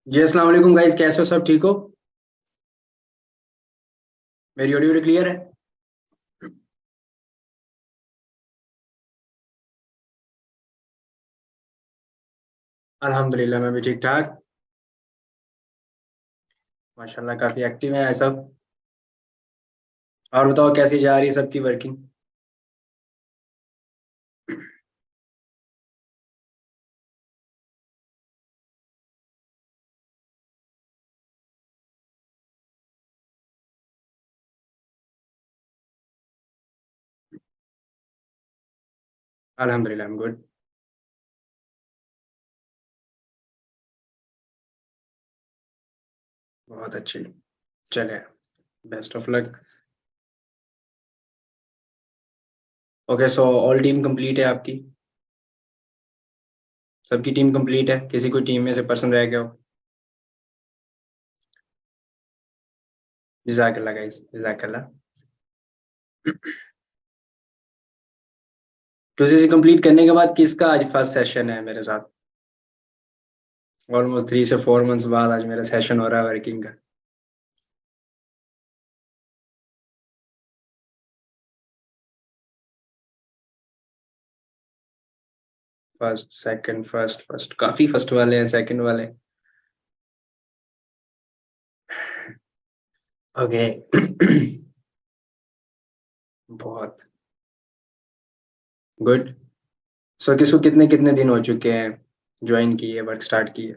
जी अस्सलाम वालेकुम गाइस, कैसे हो? सब ठीक हो? मेरी ऑडियो क्लियर है? अल्हम्दुलिल्लाह, मैं भी ठीक ठाक। माशाल्लाह, काफी एक्टिव है सब। और बताओ, कैसी जा रही है सबकी वर्किंग? अल्हम्दुलिल्लाह, आई एम गुड। बहुत अच्छी। चले, best of luck. Okay, so all team complete है आपकी? सबकी टीम कंप्लीट है? किसी कोई टीम में से पर्सन रह गया हो? जज़ाकल्लाह गाइस, जज़ाकल्लाह। टूसीसी कंप्लीट करने के बाद किसका आज फर्स्ट सेशन है मेरे साथ? ऑलमोस्ट 3 से 4 मंथ्स बाद आज मेरा सेशन हो रहा है वर्किंग का। फर्स्ट सेकंड, फर्स्ट फर्स्ट, काफी फर्स्ट वाले हैं, सेकंड वाले। ओके। बहुत गुड। सो किसको कितने कितने दिन हो चुके हैं ज्वाइन किए, वर्क स्टार्ट किए?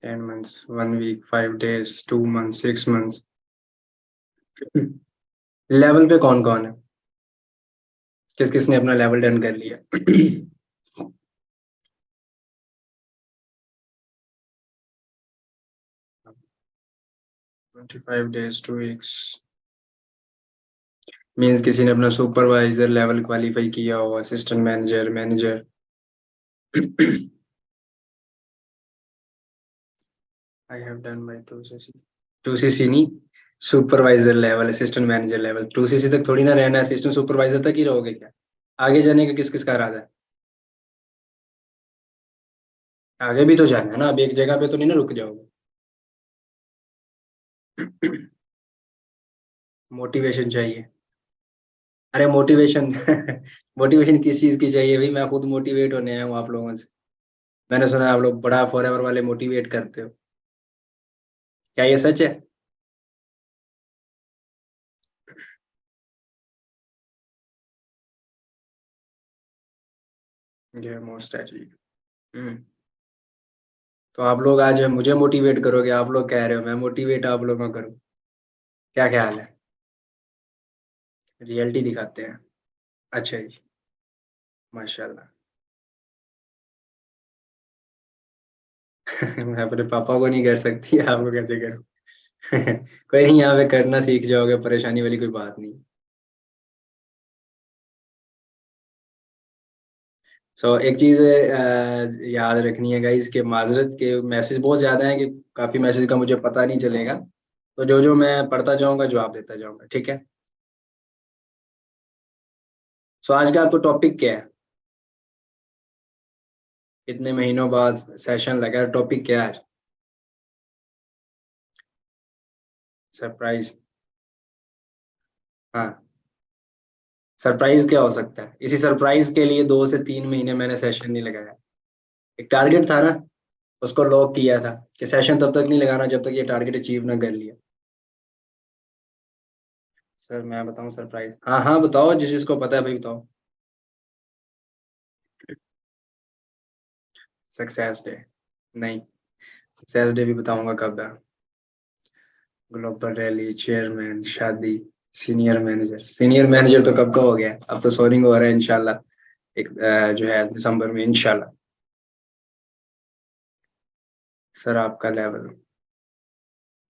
10 months, 1 week, 5 days, 2 months, 6 months. Level पे कौन कौन है? किस किसने अपना लेवल डन कर लिया? 25 डेज, 2 वीक्स। मीन्स किसी ने अपना सुपरवाइजर लेवल क्वालिफाई किया हो, assistant manager, manager. I have done my 2सीसी। 2सीसी नहीं, supervisor level, assistant manager level. 2सीसी तक थोड़ी ना रहना है, असिस्टेंट सुपरवाइजर तक ही रहोगे क्या? आगे जाने का किस किस का इरादा है? आगे भी तो जाना है ना, अब एक जगह पे तो नहीं ना रुक जाओगे। मोटिवेशन चाहिए। अरे मोटिवेशन। मोटिवेशन किस चीज की चाहिए भाई? मैं खुद मोटिवेट होने आया हूँ आप लोगों से। मैंने सुना है आप लोग बड़ा फॉरएवर वाले मोटिवेट करते हो। क्या ये सच है? ये मोर स्ट्रेटजी। हम्म। तो आप लोग आज मुझे मोटिवेट करोगे? आप लोग कह रहे हो मैं मोटिवेट आप लोगों को करूँ? क्या ख्याल है? रियलिटी दिखाते हैं। अच्छा जी। माशाल्लाह। मैं अपने पापा को नहीं कर सकती, आपको कैसे करूँ? कोई नहीं, यहाँ पे करना सीख जाओगे, परेशानी वाली कोई बात नहीं। सो एक चीज़ याद रखनी है गाइस, कि माजरत के मैसेज बहुत ज़्यादा हैं, कि काफ़ी मैसेज का मुझे पता नहीं चलेगा। तो जो जो मैं पढ़ता जाऊंगा, जवाब देता जाऊंगा, ठीक है? सो आज का आपको टॉपिक क्या है? इतने महीनों बाद सेशन लगा, टॉपिक क्या है आज? सरप्राइज। हाँ। सरप्राइज क्या हो सकता है? इसी सरप्राइज के लिए 2 से 3 महीने मैंने सेशन नहीं लगाया। एक टारगेट था ना, उसको लॉक किया था कि सेशन तब तक नहीं लगाना जब तक ये टारगेट अचीव ना कर लिया। सर मैं बताऊं सरप्राइज? हाँ हाँ बताओ, जिस जिसको पता है भाई बताओ। Success day? नहीं। सक्सेस डे भी बताऊंगा कब है। ग्लोबल रैली, चेयरमैन, शादी, सीनियर मैनेजर। सीनियर मैनेजर तो कब का हो गया, अब तो सोनिंग हो रहा है इंशाल्लाह। एक जो है दिसंबर में इंशाल्लाह। सर आपका लेवल,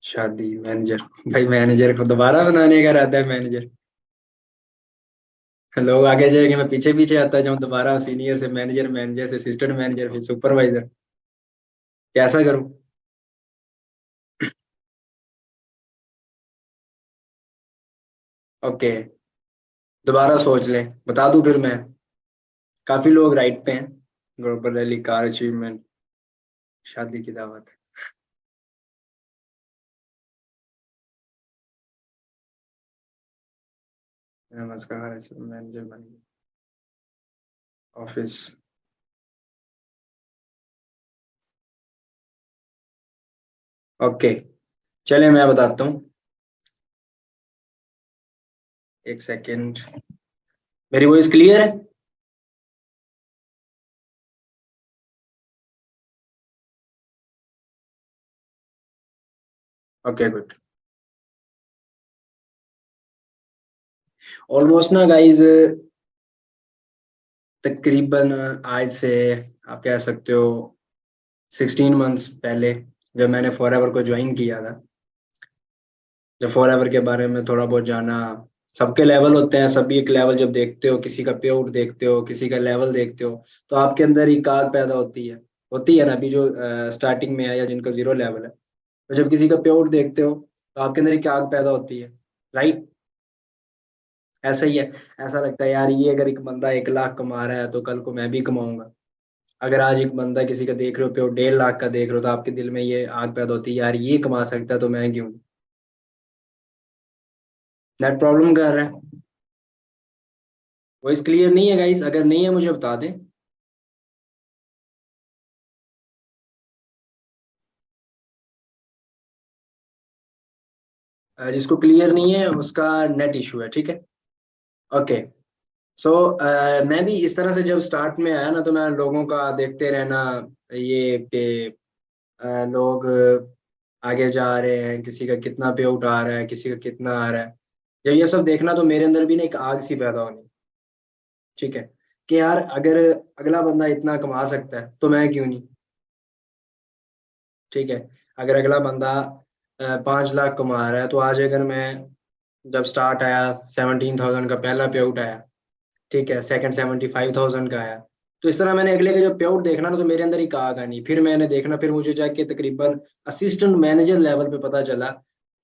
शादी, मैनेजर। भाई मैनेजर को दोबारा बनाने का रहता है मैनेजर। लोग आगे जाएंगे, मैं पीछे पीछे आता जाऊं दोबारा, सीनियर से मैनेजर, मैनेजर से असिस्टेंट मैनेजर, फिर सुपरवाइजर। कैसा करूं? ओके। दोबारा सोच लें, बता दूं फिर मैं। काफी लोग राइट पे हैं। ग्लोबल रैली, कार अचीवमेंट, शादी की दावत। नमस्कार मैनेजर बन गए, ऑफिस। ओके, चलिए मैं बताता हूँ। एक सेकंड, मेरी वॉइस क्लियर है? Okay good. ऑलमोस्ट ना गाइज, तकरीबन आज से आप कह सकते हो 16 मंथ्स पहले, जब मैंने फॉर एवर को ज्वाइन किया था, जब फॉर एवर के बारे में थोड़ा बहुत जाना। सबके लेवल होते हैं, सभी एक लेवल जब देखते हो, किसी का पे आउट देखते हो, किसी का लेवल देखते हो, तो आपके अंदर एक आग पैदा होती है ना। अभी जो स्टार्टिंग में है या जिनका जीरो लेवल है, तो जब किसी का पे आउट देखते हो तो आपके अंदर एक आग पैदा होती है। राइट, ऐसा ही है। ऐसा लगता है यार, ये अगर एक बंदा 1 लाख कमा रहा है तो कल को मैं भी कमाऊंगा। अगर आज एक बंदा किसी का देख रहे हो पे आउट 1.5 लाख का देख रहे हो, तो आपके दिल में ये आग पैदा होती है, यार ये कमा सकता है तो मैं क्यों नहीं। नेट प्रॉब्लम कर रहा है। वॉइस क्लियर नहीं है गाइस? अगर नहीं है मुझे बता दें। जिसको क्लियर नहीं है उसका नेट इशू है, ठीक है। ओके। सो मैं भी इस तरह से जब स्टार्ट में आया ना, तो मैं लोगों का देखते रहना, ये कि लोग आगे जा रहे हैं, किसी का कितना पे आउट आ रहा है, किसी का कितना आ रहा है। जब ये सब देखना तो मेरे अंदर भी ना एक आग सी पैदा होनी, ठीक है, कि यार अगर अगला बंदा इतना कमा सकता है तो मैं क्यों नहीं। ठीक है, अगर अगला बंदा 5 लाख कमा रहा है, तो आज अगर मैं, जब स्टार्ट आया 17,000 का पहला पे आउट आया, ठीक है, सेकंड 75,000 का आया, तो इस तरह मैंने अगले का जब पे आउट देखना ना, तो मेरे अंदर ही कहा नहीं। फिर मैंने देखना, फिर मुझे जाके तकरीबन असिस्टेंट मैनेजर लेवल पे पता चला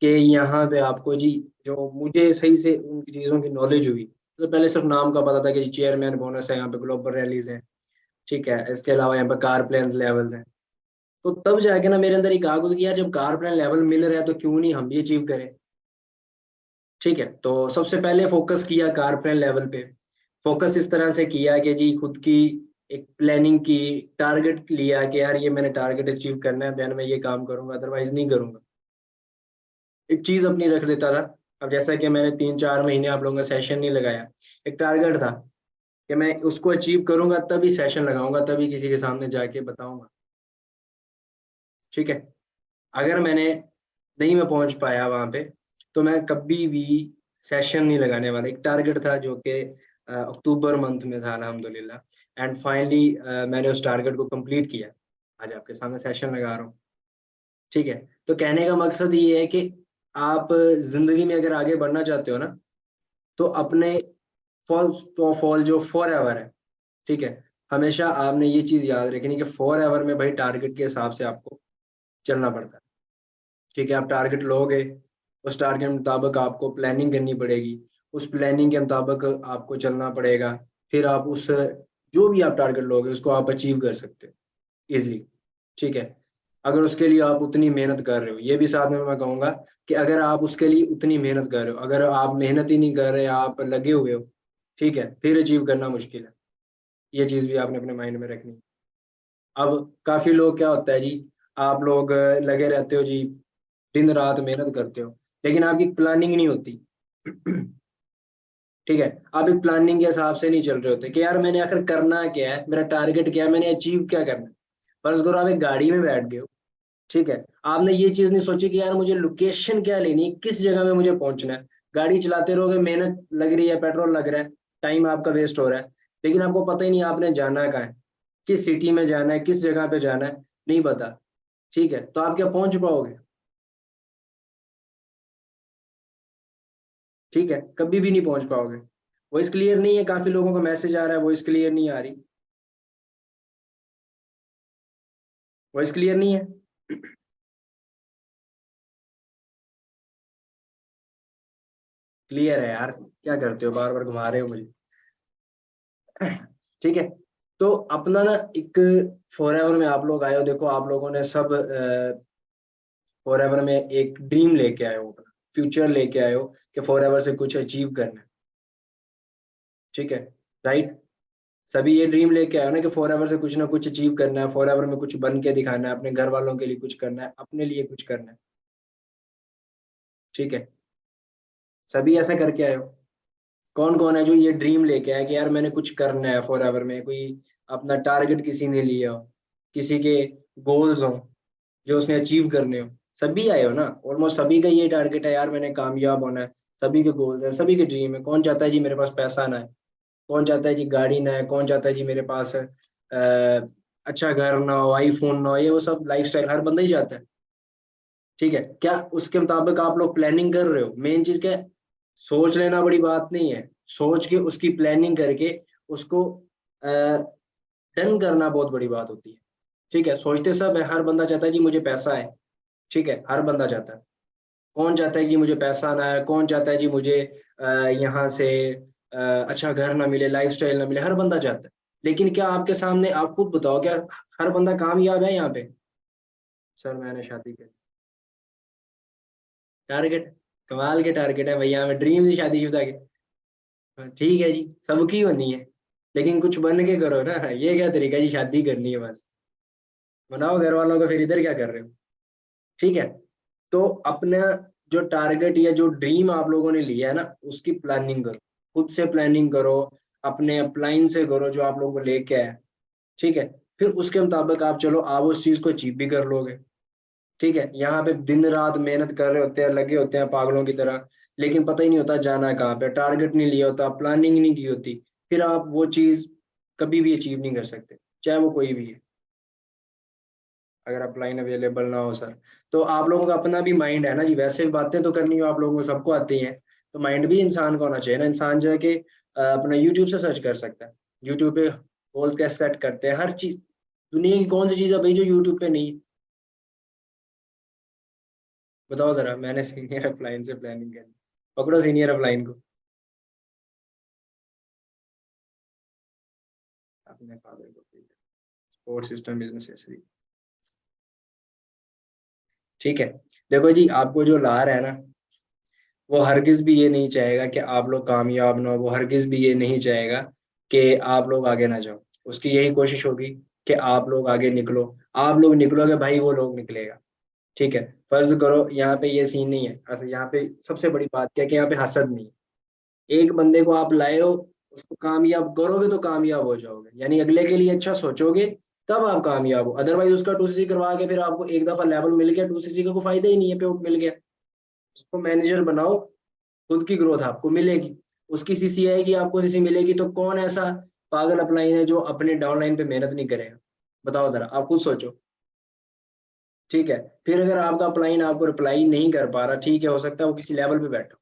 कि यहाँ पे आपको जी, जो मुझे सही से उन चीज़ों की नॉलेज हुई, तो पहले सिर्फ नाम का पता था कि चेयरमैन बोनस है, यहाँ पे ग्लोबल रैलीज हैं, ठीक है, इसके अलावा यहाँ पे कार प्लान लेवल्स हैं। तो तब जाके ना मेरे अंदर एक आग हुई कि यार जब कार प्लान लेवल मिल रहा है तो क्यों नहीं हम भी अचीव करें। ठीक है, तो सबसे पहले फोकस किया कार प्लान लेवल पे। फोकस इस तरह से किया कि जी खुद की एक प्लानिंग की, टारगेट लिया कि यार ये मैंने टारगेट अचीव करना है, देन मैं ये काम करूंगा, अदरवाइज नहीं करूंगा। एक चीज अपनी रख देता था। अब जैसा कि मैंने 3-4 महीने आप लोगों का सेशन नहीं लगाया, एक टारगेट था कि मैं उसको अचीव करूंगा तभी सेशन लगाऊंगा, तभी किसी के सामने जाके बताऊंगा। ठीक है, अगर मैंने नहीं मैं पहुंच पाया वहां पे, तो मैं कभी भी सेशन नहीं लगाने वाला। एक टारगेट था जो कि अक्टूबर मंथ में था अल्हम्दुलिल्लाह, एंड फाइनली मैंने उस टारगेट को कंप्लीट किया। आज आपके सामने सेशन लगा रहा हूँ। ठीक है, तो कहने का मकसद ये है कि आप जिंदगी में अगर आगे बढ़ना चाहते हो ना, तो अपने फॉल तो फॉल जो फॉर एवर है, ठीक है, हमेशा आपने ये चीज याद रखनी कि फॉर एवर में भाई टारगेट के हिसाब से आपको चलना पड़ता है। ठीक है, आप टारगेट लोगे, उस टारगेट के मुताबिक आपको प्लानिंग करनी पड़ेगी, उस प्लानिंग के मुताबिक आपको चलना पड़ेगा। फिर आप उस, जो भी आप टारगेट लोगे उसको आप अचीव कर सकते हो इजिली। ठीक है, अगर उसके लिए आप उतनी मेहनत कर रहे हो, ये भी साथ में मैं कहूँगा कि अगर आप उसके लिए उतनी मेहनत कर रहे हो, अगर आप मेहनत ही नहीं कर रहे, आप लगे हुए हो, ठीक है, फिर अचीव करना मुश्किल है। ये चीज़ भी आपने अपने माइंड में रखनी है। अब काफ़ी लोग क्या होता है जी, आप लोग लगे रहते हो जी, दिन रात मेहनत करते हो, लेकिन आपकी प्लानिंग नहीं होती। ठीक है, आप एक प्लानिंग के हिसाब से नहीं चल रहे होते कि यार मैंने आखिर करना क्या है, मेरा टारगेट क्या है, मैंने अचीव क्या करना है। फर्ज करो आप एक गाड़ी में बैठ गए हो, ठीक है, आपने ये चीज नहीं सोची कि यार मुझे लोकेशन क्या लेनी है, किस जगह में मुझे पहुंचना है। गाड़ी चलाते रहोगे, मेहनत लग रही है, पेट्रोल लग रहा है, टाइम आपका वेस्ट हो रहा है, लेकिन आपको पता ही नहीं आपने जाना कहाँ है, किस सिटी में जाना है, किस जगह पे जाना है, नहीं पता। ठीक है, तो आप क्या पहुंच पाओगे? ठीक है, कभी भी नहीं पहुंच पाओगे। वॉइस क्लियर नहीं है, काफी लोगों का मैसेज आ रहा है वॉइस क्लियर नहीं आ रही। वॉइस क्लियर नहीं है। क्लियर है यार, क्या करते हो, बार बार घुमा रहे हो मुझे। ठीक है। तो अपना ना एक फॉर एवर में आप लोग आए हो, देखो आप लोगों ने सब फॉर एवर में एक ड्रीम लेके आए हो, अपना फ्यूचर लेके आए हो कि फॉर एवर से कुछ अचीव करना है। ठीक है, राइट। सभी ये ड्रीम लेके आए हो ना कि फॉर एवर से कुछ ना कुछ अचीव करना है, फॉर एवर में कुछ बन के दिखाना है, अपने घर वालों के लिए कुछ करना है, अपने लिए कुछ करना है। ठीक है, सभी ऐसा करके आए हो। कौन कौन है जो ये ड्रीम लेके आया कि यार मैंने कुछ करना है फॉर एवर में, कोई अपना टारगेट किसी ने लिया हो, किसी के गोल्स हो जो उसने अचीव करने हो। सभी आए हो ना, ऑलमोस्ट सभी का ये टारगेट है यार, मैंने कामयाब होना है। सभी के गोल्स है, सभी के ड्रीम है। कौन चाहता है जी मेरे पास पैसा ना है, कौन चाहता है जी गाड़ी ना है, कौन चाहता है जी मेरे पास अच्छा घर ना हो, आईफोन ना हो, ये वो सब लाइफस्टाइल हर बंदा ही चाहता है। ठीक है, क्या उसके मुताबिक आप लोग प्लानिंग कर रहे हो? मेन चीज क्या है, सोच लेना बड़ी बात नहीं है, सोच के उसकी प्लानिंग करके उसको डन करना बहुत बड़ी बात होती है। ठीक है, सोचते सब है, हर बंदा चाहता है जी मुझे पैसा है। ठीक है, हर बंदा चाहता है। कौन चाहता है कि मुझे पैसा ना है, कौन चाहता है जी मुझे यहाँ से अच्छा घर ना मिले, लाइफस्टाइल ना मिले, हर बंदा चाहता है। लेकिन क्या आपके सामने, आप खुद बताओ, क्या हर बंदा कामयाब है यहाँ पे? सर मैंने शादी कर, टारगेट, कमाल के टारगेट है भैया, हमें ड्रीम थी शादीशुदा के। ठीक है जी, सबकी होनी है, लेकिन कुछ बन के करो ना। ये क्या तरीका है जी, शादी करनी है बस, बनाओ घर वालों को, फिर इधर क्या कर रहे हो? ठीक है। तो अपना जो टारगेट या जो ड्रीम आप लोगों ने लिया है ना, उसकी प्लानिंग करो, खुद से प्लानिंग करो, अपने अपलाइन से करो जो आप लोगों को लेके आए। ठीक है, फिर उसके मुताबिक आप चलो, आप उस चीज को अचीव भी कर लोगे। ठीक है, यहाँ पे दिन रात मेहनत कर रहे होते हैं, लगे होते हैं पागलों की तरह, लेकिन पता ही नहीं होता जाना है कहाँ पे, टारगेट नहीं लिया होता, प्लानिंग नहीं की होती, फिर आप वो चीज कभी भी अचीव नहीं कर सकते, चाहे वो कोई भी है, अगर अपलाइन अवेलेबल ना हो सर। तो आप लोगों का अपना भी माइंड है ना जी, वैसे भी बातें तो करनी हो आप लोगों को, सबको आती हैं। तो माइंड भी इंसान का होना चाहिए ना, इंसान जो है कि अपना यूट्यूब से सर्च कर सकता है। यूट्यूब पे गोल कैसे सेट करते हैं, हर चीज, दुनिया की कौन सी चीज है भाई जो यूट्यूब पे नहीं है? बताओ जरा, मैंने सीनियर अपलाइन से प्लानिंग करी, पकड़ो सीनियर अपलाइन को, अपने फादर को, स्पोर्ट सिस्टम बिजनेस। ठीक है, देखो जी, आपको जो ला रहा है ना, वो हरगिज भी ये नहीं चाहेगा कि आप लोग कामयाब ना हो, वो हरगिज भी ये नहीं चाहेगा कि आप लोग आगे ना जाओ। उसकी यही कोशिश होगी कि आप लोग आगे निकलो, आप लोग निकलोगे भाई, वो लोग निकलेगा। ठीक है, फर्ज करो यहाँ पे ये सीन नहीं है, यहाँ पे सबसे बड़ी बात क्या है कि यहाँ पे हसद नहीं है। एक बंदे को आप लाए हो, उसको कामयाब करोगे तो कामयाब हो जाओगे, यानी अगले के लिए अच्छा सोचोगे, तब आप कामयाब हो। अदरवाइज उसका 2cc करवा के फिर आपको एक दफा लेवल मिल गया, 2cc का कोई फायदा ही नहीं है, पे मिल गया। उसको मैनेजर बनाओ, खुद की ग्रोथ आपको मिलेगी, उसकी सीसी आएगी, आपको सीसी मिलेगी। तो कौन ऐसा पागल अपलाइन है जो अपने डाउनलाइन पे मेहनत नहीं करेगा? बताओ जरा, आप खुद सोचो। ठीक है, फिर अगर आपका अपलाइन आपको रिप्लाई नहीं कर पा रहा, ठीक है, हो सकता है वो किसी लेवल पे बैठा हो।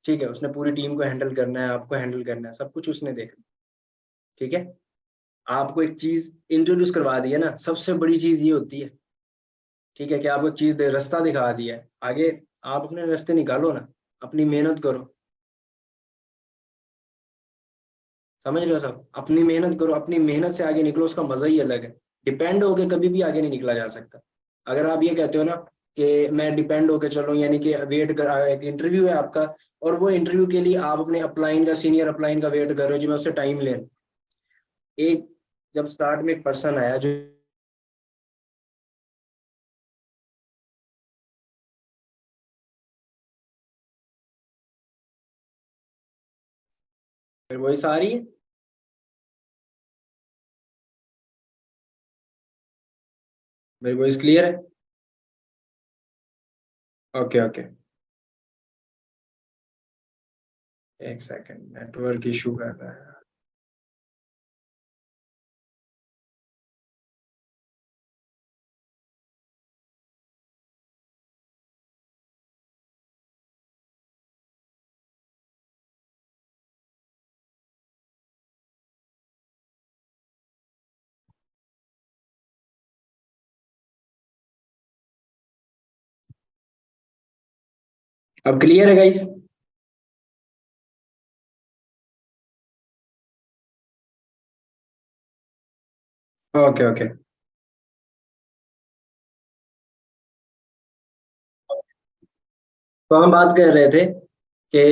ठीक है, उसने पूरी टीम को हैंडल करना है, आपको हैंडल करना है, सब कुछ उसने देखना। ठीक है, आपको एक चीज इंट्रोड्यूस करवा दिया ना, सबसे बड़ी चीज ये होती है। ठीक है, कि आपको एक चीज रास्ता दिखा दिया है आगे, आप अपने रास्ते निकालो ना, अपनी मेहनत करो। समझ रहे हो सब, अपनी मेहनत करो, अपनी मेहनत से आगे निकलो, उसका मजा ही अलग है। डिपेंड होके कभी भी आगे नहीं निकला जा सकता। अगर आप ये कहते हो ना कि मैं डिपेंड होके चलूं, यानी कि वेट कर, एक इंटरव्यू है आपका, और वो इंटरव्यू के लिए आप अपने अपलाइन का, सीनियर अपलाइन का वेट कर रहे हो जी, मैं उससे टाइम ले, एक, जब स्टार्ट में एक पर्सन आया जो, फिर वही सारी है। मेरी वॉइस क्लियर है? ओके ओके, एक सेकंड, नेटवर्क इशू कर रहा है। अब क्लियर है गाइस? Okay okay. तो हम बात कर रहे थे कि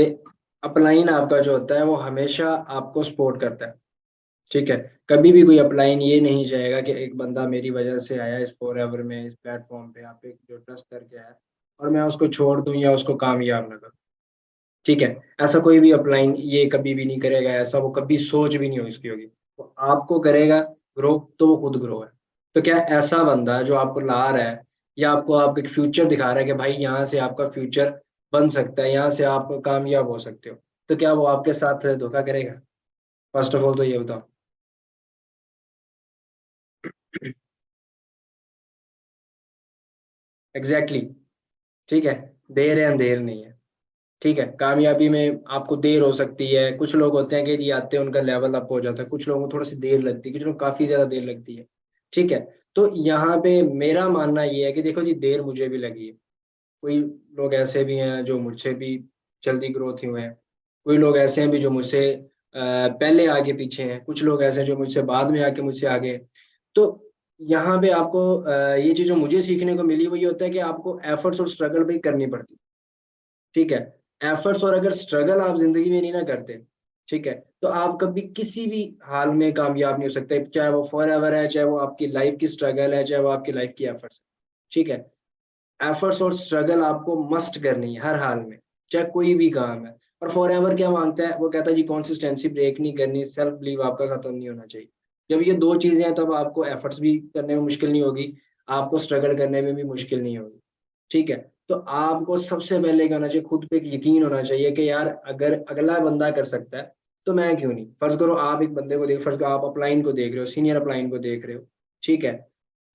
अपलाइन आपका जो होता है वो हमेशा आपको सपोर्ट करता है। ठीक है। कभी भी कोई अपलाइन ये नहीं चाहेगा कि एक बंदा मेरी वजह से आया इस फॉर में, इस प्लेटफॉर्म पे आप एक जो ट्रस्ट करके आया, और मैं उसको छोड़ दूं या उसको कामयाब ना करूं। ठीक है। ऐसा कोई भी अपलाइन ये कभी भी नहीं करेगा, ऐसा वो कभी सोच भी नहीं हो इसकी होगी। तो आपको करेगा ग्रो तो वो खुद ग्रो है। तो क्या ऐसा बंदा जो आपको ला रहा है या आपको आप एक फ्यूचर दिखा रहा है कि भाई यहाँ से आपका फ्यूचर बन सकता है, यहाँ से आप कामयाब हो सकते हो, तो क्या वो आपके साथ धोखा करेगा? फर्स्ट ऑफ ऑल तो ये बताओ। Exactly exactly। ठीक है। देर है अंधेर नहीं है। ठीक है। कामयाबी में आपको देर हो सकती है, कुछ लोग होते हैं कि जी आते हैं उनका लेवल अप हो जाता है, कुछ लोगों को थोड़ी सी देर लगती है, कुछ लोग काफी ज्यादा देर लगती है। ठीक है। तो यहाँ पे मेरा मानना ये है कि देखो जी, देर मुझे भी लगी है। कोई लोग ऐसे भी हैं जो मुझसे भी जल्दी ग्रोथ हुए हैं। कोई लोग ऐसे हैं भी जो मुझसे पहले आगे पीछे हैं, कुछ लोग ऐसे हैं जो मुझसे बाद में आके मुझसे आगे हैं। तो यहाँ पे आपको ये चीज जो मुझे सीखने को मिली वो ये होता है कि आपको एफर्ट्स और स्ट्रगल भी करनी पड़ती है। ठीक है। एफर्ट्स और अगर स्ट्रगल आप जिंदगी में नहीं ना करते, ठीक है, तो आप कभी किसी भी हाल में कामयाब नहीं हो सकते, चाहे वो फॉर एवर है, चाहे वो आपकी लाइफ की स्ट्रगल है, चाहे वो आपकी लाइफ की एफर्ट्स है। ठीक है। एफर्ट्स और स्ट्रगल आपको मस्ट करनी है हर हाल में, चाहे कोई भी काम है। और फॉर एवर क्या मांगता है? वो कहता है जी कंसिस्टेंसी ब्रेक नहीं करनी, सेल्फ बिलीव आपका खत्म नहीं होना चाहिए। जब ये दो चीजें हैं तब आपको एफर्ट्स भी करने में मुश्किल नहीं होगी, आपको स्ट्रगल करने में भी मुश्किल नहीं होगी। ठीक है। तो आपको सबसे पहले क्या होना चाहिए? खुद पे एक यकीन होना चाहिए कि यार अगर अगला बंदा कर सकता है तो मैं क्यों नहीं। फर्ज करो आप एक बंदे को देख, फर्ज करो आप अपलाइन को देख रहे हो, सीनियर अपलाइन को देख रहे हो। ठीक है।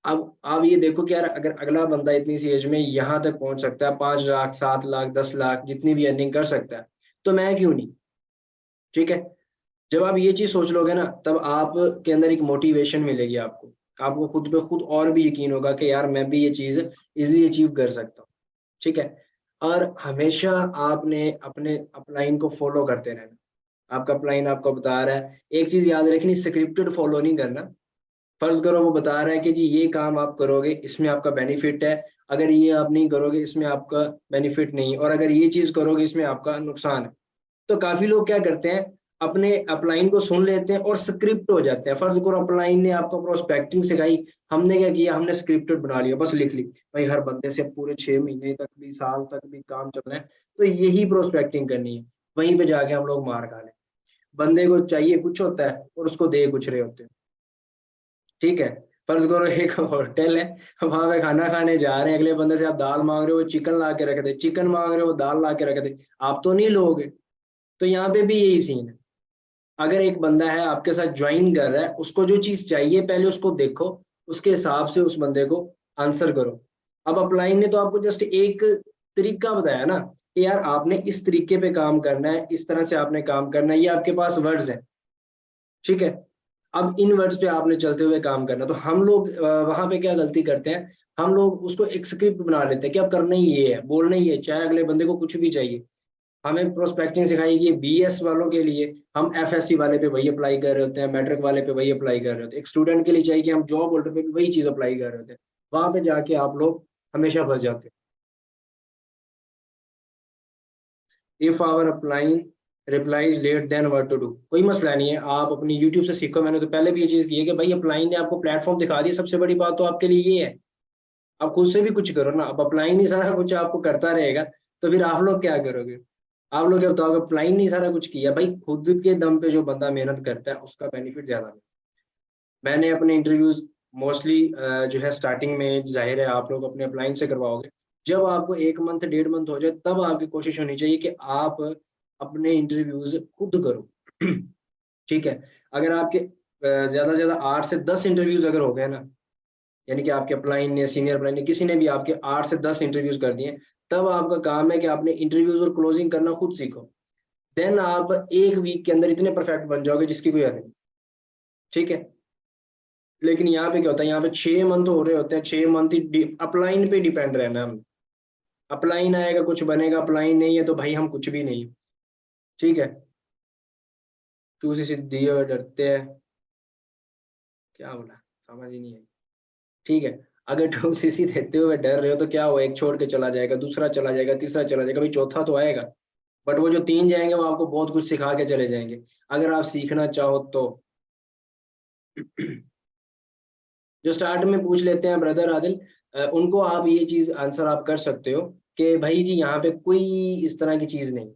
अब आप ये देखो कि यार अगर अगला बंदा इतनी सी एज में यहाँ तक पहुंच सकता है, 5 लाख 7 लाख 10 लाख जितनी भी अर्निंग कर सकता है, तो मैं क्यों नहीं। ठीक है। जब आप ये चीज सोच लोगे ना, तब आप के अंदर एक मोटिवेशन मिलेगी आपको। आपको खुद पे खुद और भी यकीन होगा कि यार मैं भी ये चीज इजीली अचीव कर सकता हूँ। ठीक है। और हमेशा आपने अपने अपलाइन को फॉलो करते रहना। आपका अपलाइन आपको बता रहा है, एक चीज याद रखनी, स्क्रिप्टेड फॉलो नहीं करना। फर्ज करो वो बता रहा है कि जी ये काम आप करोगे इसमें आपका बेनिफिट है, अगर ये आप नहीं करोगे इसमें आपका बेनिफिट नहीं, और अगर ये चीज करोगे इसमें आपका नुकसान है। तो काफी लोग क्या करते हैं, अपने अपलाइन को सुन लेते हैं और स्क्रिप्ट हो जाते हैं। फर्ज करो अपलाइन ने आपको प्रोस्पेक्टिंग सिखाई, हमने क्या किया, हमने स्क्रिप्टेड बना लिया, बस लिख ली भाई हर बंदे से पूरे 6 महीने तक भी साल तक भी काम चलना है, तो यही प्रोस्पेक्टिंग करनी है। वहीं पे जाके हम लोग मार खा लें। बंदे को चाहिए कुछ होता है और उसको दे कुछ रहे होते हैं। ठीक है। फर्ज करो एक होटल है, वहां पे खाना खाने जा रहे हैं, अगले बंदे से आप दाल मांग रहे हो, चिकन ला के रख दे, चिकन मांग रहे हो दाल ला के रख दे, आप तो नहीं लोगे। तो यहाँ पे भी यही सीन है। अगर एक बंदा है आपके साथ ज्वाइन कर रहा है, उसको जो चीज चाहिए पहले उसको देखो, उसके हिसाब से उस बंदे को आंसर करो। अब अपलाइन ने तो आपको जस्ट एक तरीका बताया ना कि यार आपने इस तरीके पे काम करना है, इस तरह से आपने काम करना है, ये आपके पास वर्ड्स हैं। ठीक है। अब इन वर्ड्स पे आपने चलते हुए काम करना। तो हम लोग वहां पे क्या गलती करते हैं, हम लोग उसको एक स्क्रिप्ट बना लेते हैं कि अब करना ही ये है, बोलना ही है, चाहे अगले बंदे को कुछ भी चाहिए। हमें प्रोस्पेक्टिंग सिखाई गई बीएस वालों के लिए, हम एफएससी वाले पे वही अप्लाई कर रहे होते हैं, मैट्रिक वाले पे वही अप्लाई कर रहे होते हैं। एक स्टूडेंट के लिए चाहिए कि हम जॉब होल्डर पे भी वही चीज अप्लाई कर रहे होते हैं। वहां पे जाके आप लोग हमेशा फंस जाते हैं। If our applying replies late then what to do, कोई मसला नहीं है, आप अपनी यूट्यूब से सीखो। मैंने तो पहले भी ये चीज की है कि भाई अप्लाइंग ने आपको प्लेटफॉर्म दिखा दिया, सबसे बड़ी बात तो आपके लिए ये है। आप खुद से भी कुछ करो ना। अब अप्लाइंग नहीं सारा कुछ आपको करता रहेगा तो फिर आप लोग क्या करोगे? आप लोग क्या बताओगे? अप्लाइंग नहीं सारा कुछ किया, भाई खुद के दम पे जो बंदा मेहनत करता है उसका बेनिफिट ज्यादा है। मैंने अपने इंटरव्यूज मोस्टली जो है स्टार्टिंग में, जाहिर है आप लोग अपने अप्लाइंग से करवाओगे, जब आपको 1 मंथ 1.5 मंथ हो जाए तब आपकी कोशिश होनी चाहिए कि आप अपने इंटरव्यूज खुद करो। ठीक है। अगर आपके ज्यादा से ज्यादा 8 से 10 इंटरव्यूज अगर हो गए ना, यानी कि आपके अपलाइन ने, सीनियर अपलाइन ने, किसी ने भी आपके 8 से 10 इंटरव्यूज कर दिए, तब आपका काम है कि आपने इंटरव्यूज और क्लोजिंग करना खुद सीखो। देन आप एक वीक के अंदर इतने परफेक्ट बन जाओगे जिसकी कोई हद नहीं। ठीक है। लेकिन यहाँ पे क्या होता है, यहाँ पे 6 मंथ हो रहे होते हैं, 6 मंथ ही अपलाइन पे डिपेंड रहना हम। अपलाइन आएगा कुछ बनेगा, अपलाइन नहीं है तो भाई हम कुछ भी नहीं। ठीक है। तू से सीधी और डरते हैं, क्या बोला? समझ ही नहीं आई। ठीक है, अगर 2cc देते हुए डर रहे हो तो क्या हो, एक छोड़ के चला जाएगा, दूसरा चला जाएगा, तीसरा चला जाएगा, भाई चौथा तो आएगा। बट वो जो 3 जाएंगे वो आपको बहुत कुछ सिखा के चले जाएंगे, अगर आप सीखना चाहो तो। जो स्टार्ट में पूछ लेते हैं ब्रदर आदिल, उनको आप ये चीज आंसर आप कर सकते हो कि भाई जी यहाँ पे कोई इस तरह की चीज नहीं।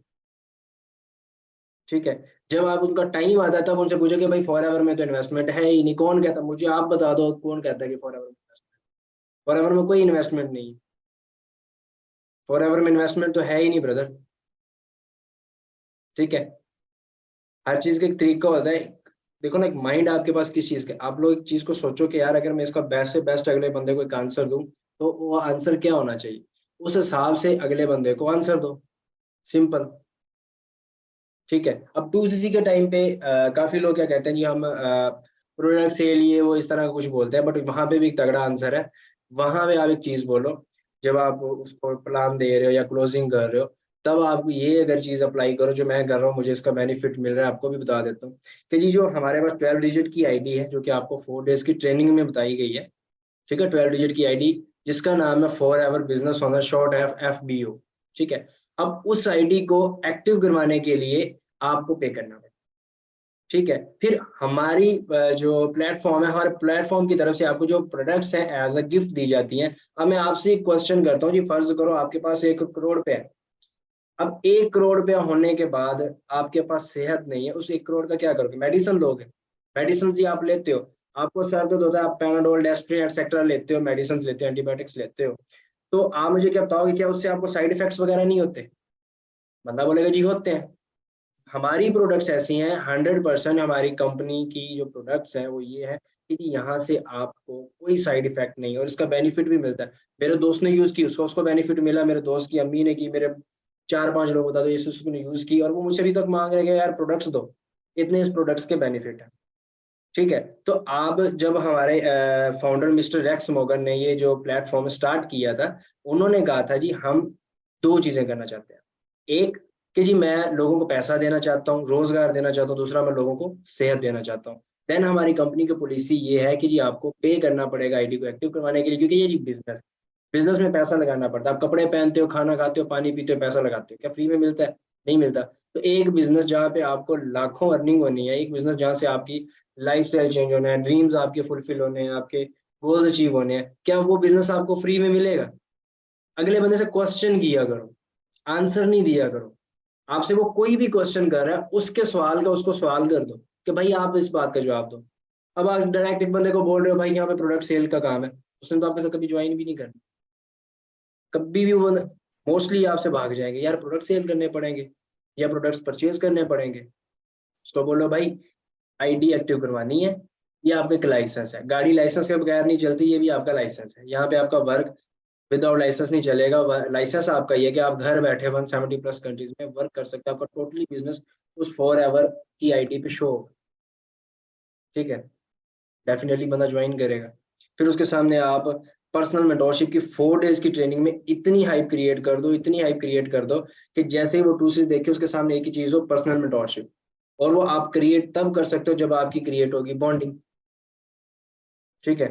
ठीक है, जब आप उनका टाइम आता है तब उनसे पूछो कि भाई फॉर एवर में तो इन्वेस्टमेंट है ही नहीं, कौन कहता, मुझे आप बता दो कौन कहता है कि फॉर एवर में इन्वेस्टमेंट, फॉर एवर में कोई इन्वेस्टमेंट नहीं है, फॉर एवर में इन्वेस्टमेंट तो है ही नहीं ब्रदर। ठीक है, हर चीज का एक तरीका होता है। देखो ना, एक माइंड आपके पास किस चीज का, आप लोग एक चीज को सोचो कि यार अगर मैं इसका बेस्ट से बेस्ट अगले बंदे को एक आंसर दूं तो वो आंसर क्या होना चाहिए, उस हिसाब से अगले बंदे को आंसर दो, सिंपल। ठीक है, अब 2cc के टाइम पे काफी लोग क्या कहते हैं जी, हम प्रोडक्ट सेल ये वो इस तरह का कुछ बोलते हैं, बट वहां पे भी एक तगड़ा आंसर है। वहां पे आप एक चीज बोलो, जब आप उसको प्लान दे रहे हो या क्लोजिंग कर रहे हो, तब आप ये अगर चीज अप्लाई करो जो मैं कर रहा हूँ, मुझे इसका बेनिफिट मिल रहा है, आपको भी बता देता हूँ कि जी जो हमारे पास 12 डिजिट की आईडी है, जो कि आपको 4 डेज की ट्रेनिंग में बताई गई है। ठीक है, 12 डिजिट की आईडी जिसका नाम है for ever business owner, short FBO। ठीक है, अब उस आईडी को एक्टिव करवाने के लिए आपको पे करना पड़ेगा। ठीक है, फिर हमारी जो प्लेटफॉर्म है, हमारे प्लेटफॉर्म की तरफ से आपको जो प्रोडक्ट्स हैं एज अ गिफ्ट दी जाती हैं। अब मैं आपसे एक क्वेश्चन करता हूँ जी, फर्ज करो आपके पास 1 करोड़ रुपए है। अब 1 करोड़ रुपया होने के बाद आपके पास सेहत नहीं है, उस 1 करोड़ का क्या करोगे, मेडिसिन लोगे। मेडिसिन जी आप लेते हो, आपको सर दर्द होता है, आप पैनाडोल, डेस्प्रिन एक्सेट्रा लेते हो, मेडिसिन लेते हो, एंटीबायोटिक्स लेते हो। तो आप मुझे क्या बताओगे, क्या उससे आपको साइड इफेक्ट्स वगैरह नहीं होते? बंदा बोलेगा जी होते हैं। हमारी प्रोडक्ट्स ऐसी हैं, 100% हमारी कंपनी की जो प्रोडक्ट्स हैं वो ये है कि यहाँ से आपको कोई साइड इफेक्ट नहीं है और इसका बेनिफिट भी मिलता है। मेरे दोस्त ने यूज की, उसको उसको बेनिफिट मिला, मेरे दोस्त की अम्मी ने की, मेरे 4-5 लोग बता दो इस उसने यूज की, और वो मुझसे अभी तक मांग रहे हैं कि यार प्रोडक्ट्स दो, इतने इस प्रोडक्ट्स के बेनिफिट है। ठीक है, तो आप जब हमारे फाउंडर मिस्टर रेक्स मोगन ने ये जो प्लेटफॉर्म स्टार्ट किया था, उन्होंने कहा था जी हम 2 चीजें करना चाहते हैं। एक कि जी मैं लोगों को पैसा देना चाहता हूँ, रोजगार देना चाहता हूँ, दूसरा मैं लोगों को सेहत देना चाहता हूँ। देन हमारी कंपनी की पॉलिसी ये है कि जी आपको पे करना पड़ेगा आईडी को एक्टिव करवाने के लिए, क्योंकि ये जी बिजनेस, बिजनेस में पैसा लगाना पड़ता है। आप कपड़े पहनते हो, खाना खाते हो, पानी पीते हो, पैसा लगाते हो, क्या फ्री में मिलता है? नहीं मिलता। तो एक बिजनेस जहाँ पे आपको लाखों अर्निंग होनी है, एक बिजनेस जहाँ से आपकी लाइफ स्टाइल चेंज होना है, ड्रीम्स आपके फुलफिल होने हैं, आपके गोल्स अचीव होने हैं, क्या वो बिजनेस आपको फ्री में मिलेगा? अगले बंदे से क्वेश्चन किया करो, आंसर नहीं दिया करो। आपसे वो कोई भी क्वेश्चन कर रहा है, उसके सवाल का उसको सवाल कर दो कि भाई आप इस बात का जवाब दो। अब आप डायरेक्ट एक बंदे को बोल रहे हो भाई यहाँ पे प्रोडक्ट सेल का काम है, उसने तो आपके साथ कभी ज्वाइन भी नहीं करना, कभी भी वो मोस्टली आपसे भाग जाएंगे, यार प्रोडक्ट सेल करने पड़ेंगे या प्रोडक्ट्स परचेज करने पड़ेंगे। उसको बोलो भाई आईडी एक्टिव करवानी है, ये आपका एक लाइसेंस है, गाड़ी लाइसेंस के बगैर नहीं चलती, ये भी आपका लाइसेंस है। यहाँ पे आपका वर्क विदाउट लाइसेंस नहीं चलेगा। लाइसेंस आपका ये कि आप घर बैठे 170+ कंट्रीज में वर्क कर सकते हैं, आपका टोटली बिजनेस उस फॉर एवर की आईडी पे शो होगा। ठीक है, डेफिनेटली बंदा ज्वाइन करेगा। फिर उसके सामने आप पर्सनल मेंटोरशिप की 4 डेज की ट्रेनिंग में इतनी हाइप क्रिएट कर दो, इतनी हाइप क्रिएट कर दो कि जैसे ही वो 2 चीज देखे उसके सामने एक ही चीज हो, पर्सनल मेंटोरशिप। और वो आप क्रिएट तब कर सकते हो जब आपकी क्रिएट होगी बॉन्डिंग। ठीक है,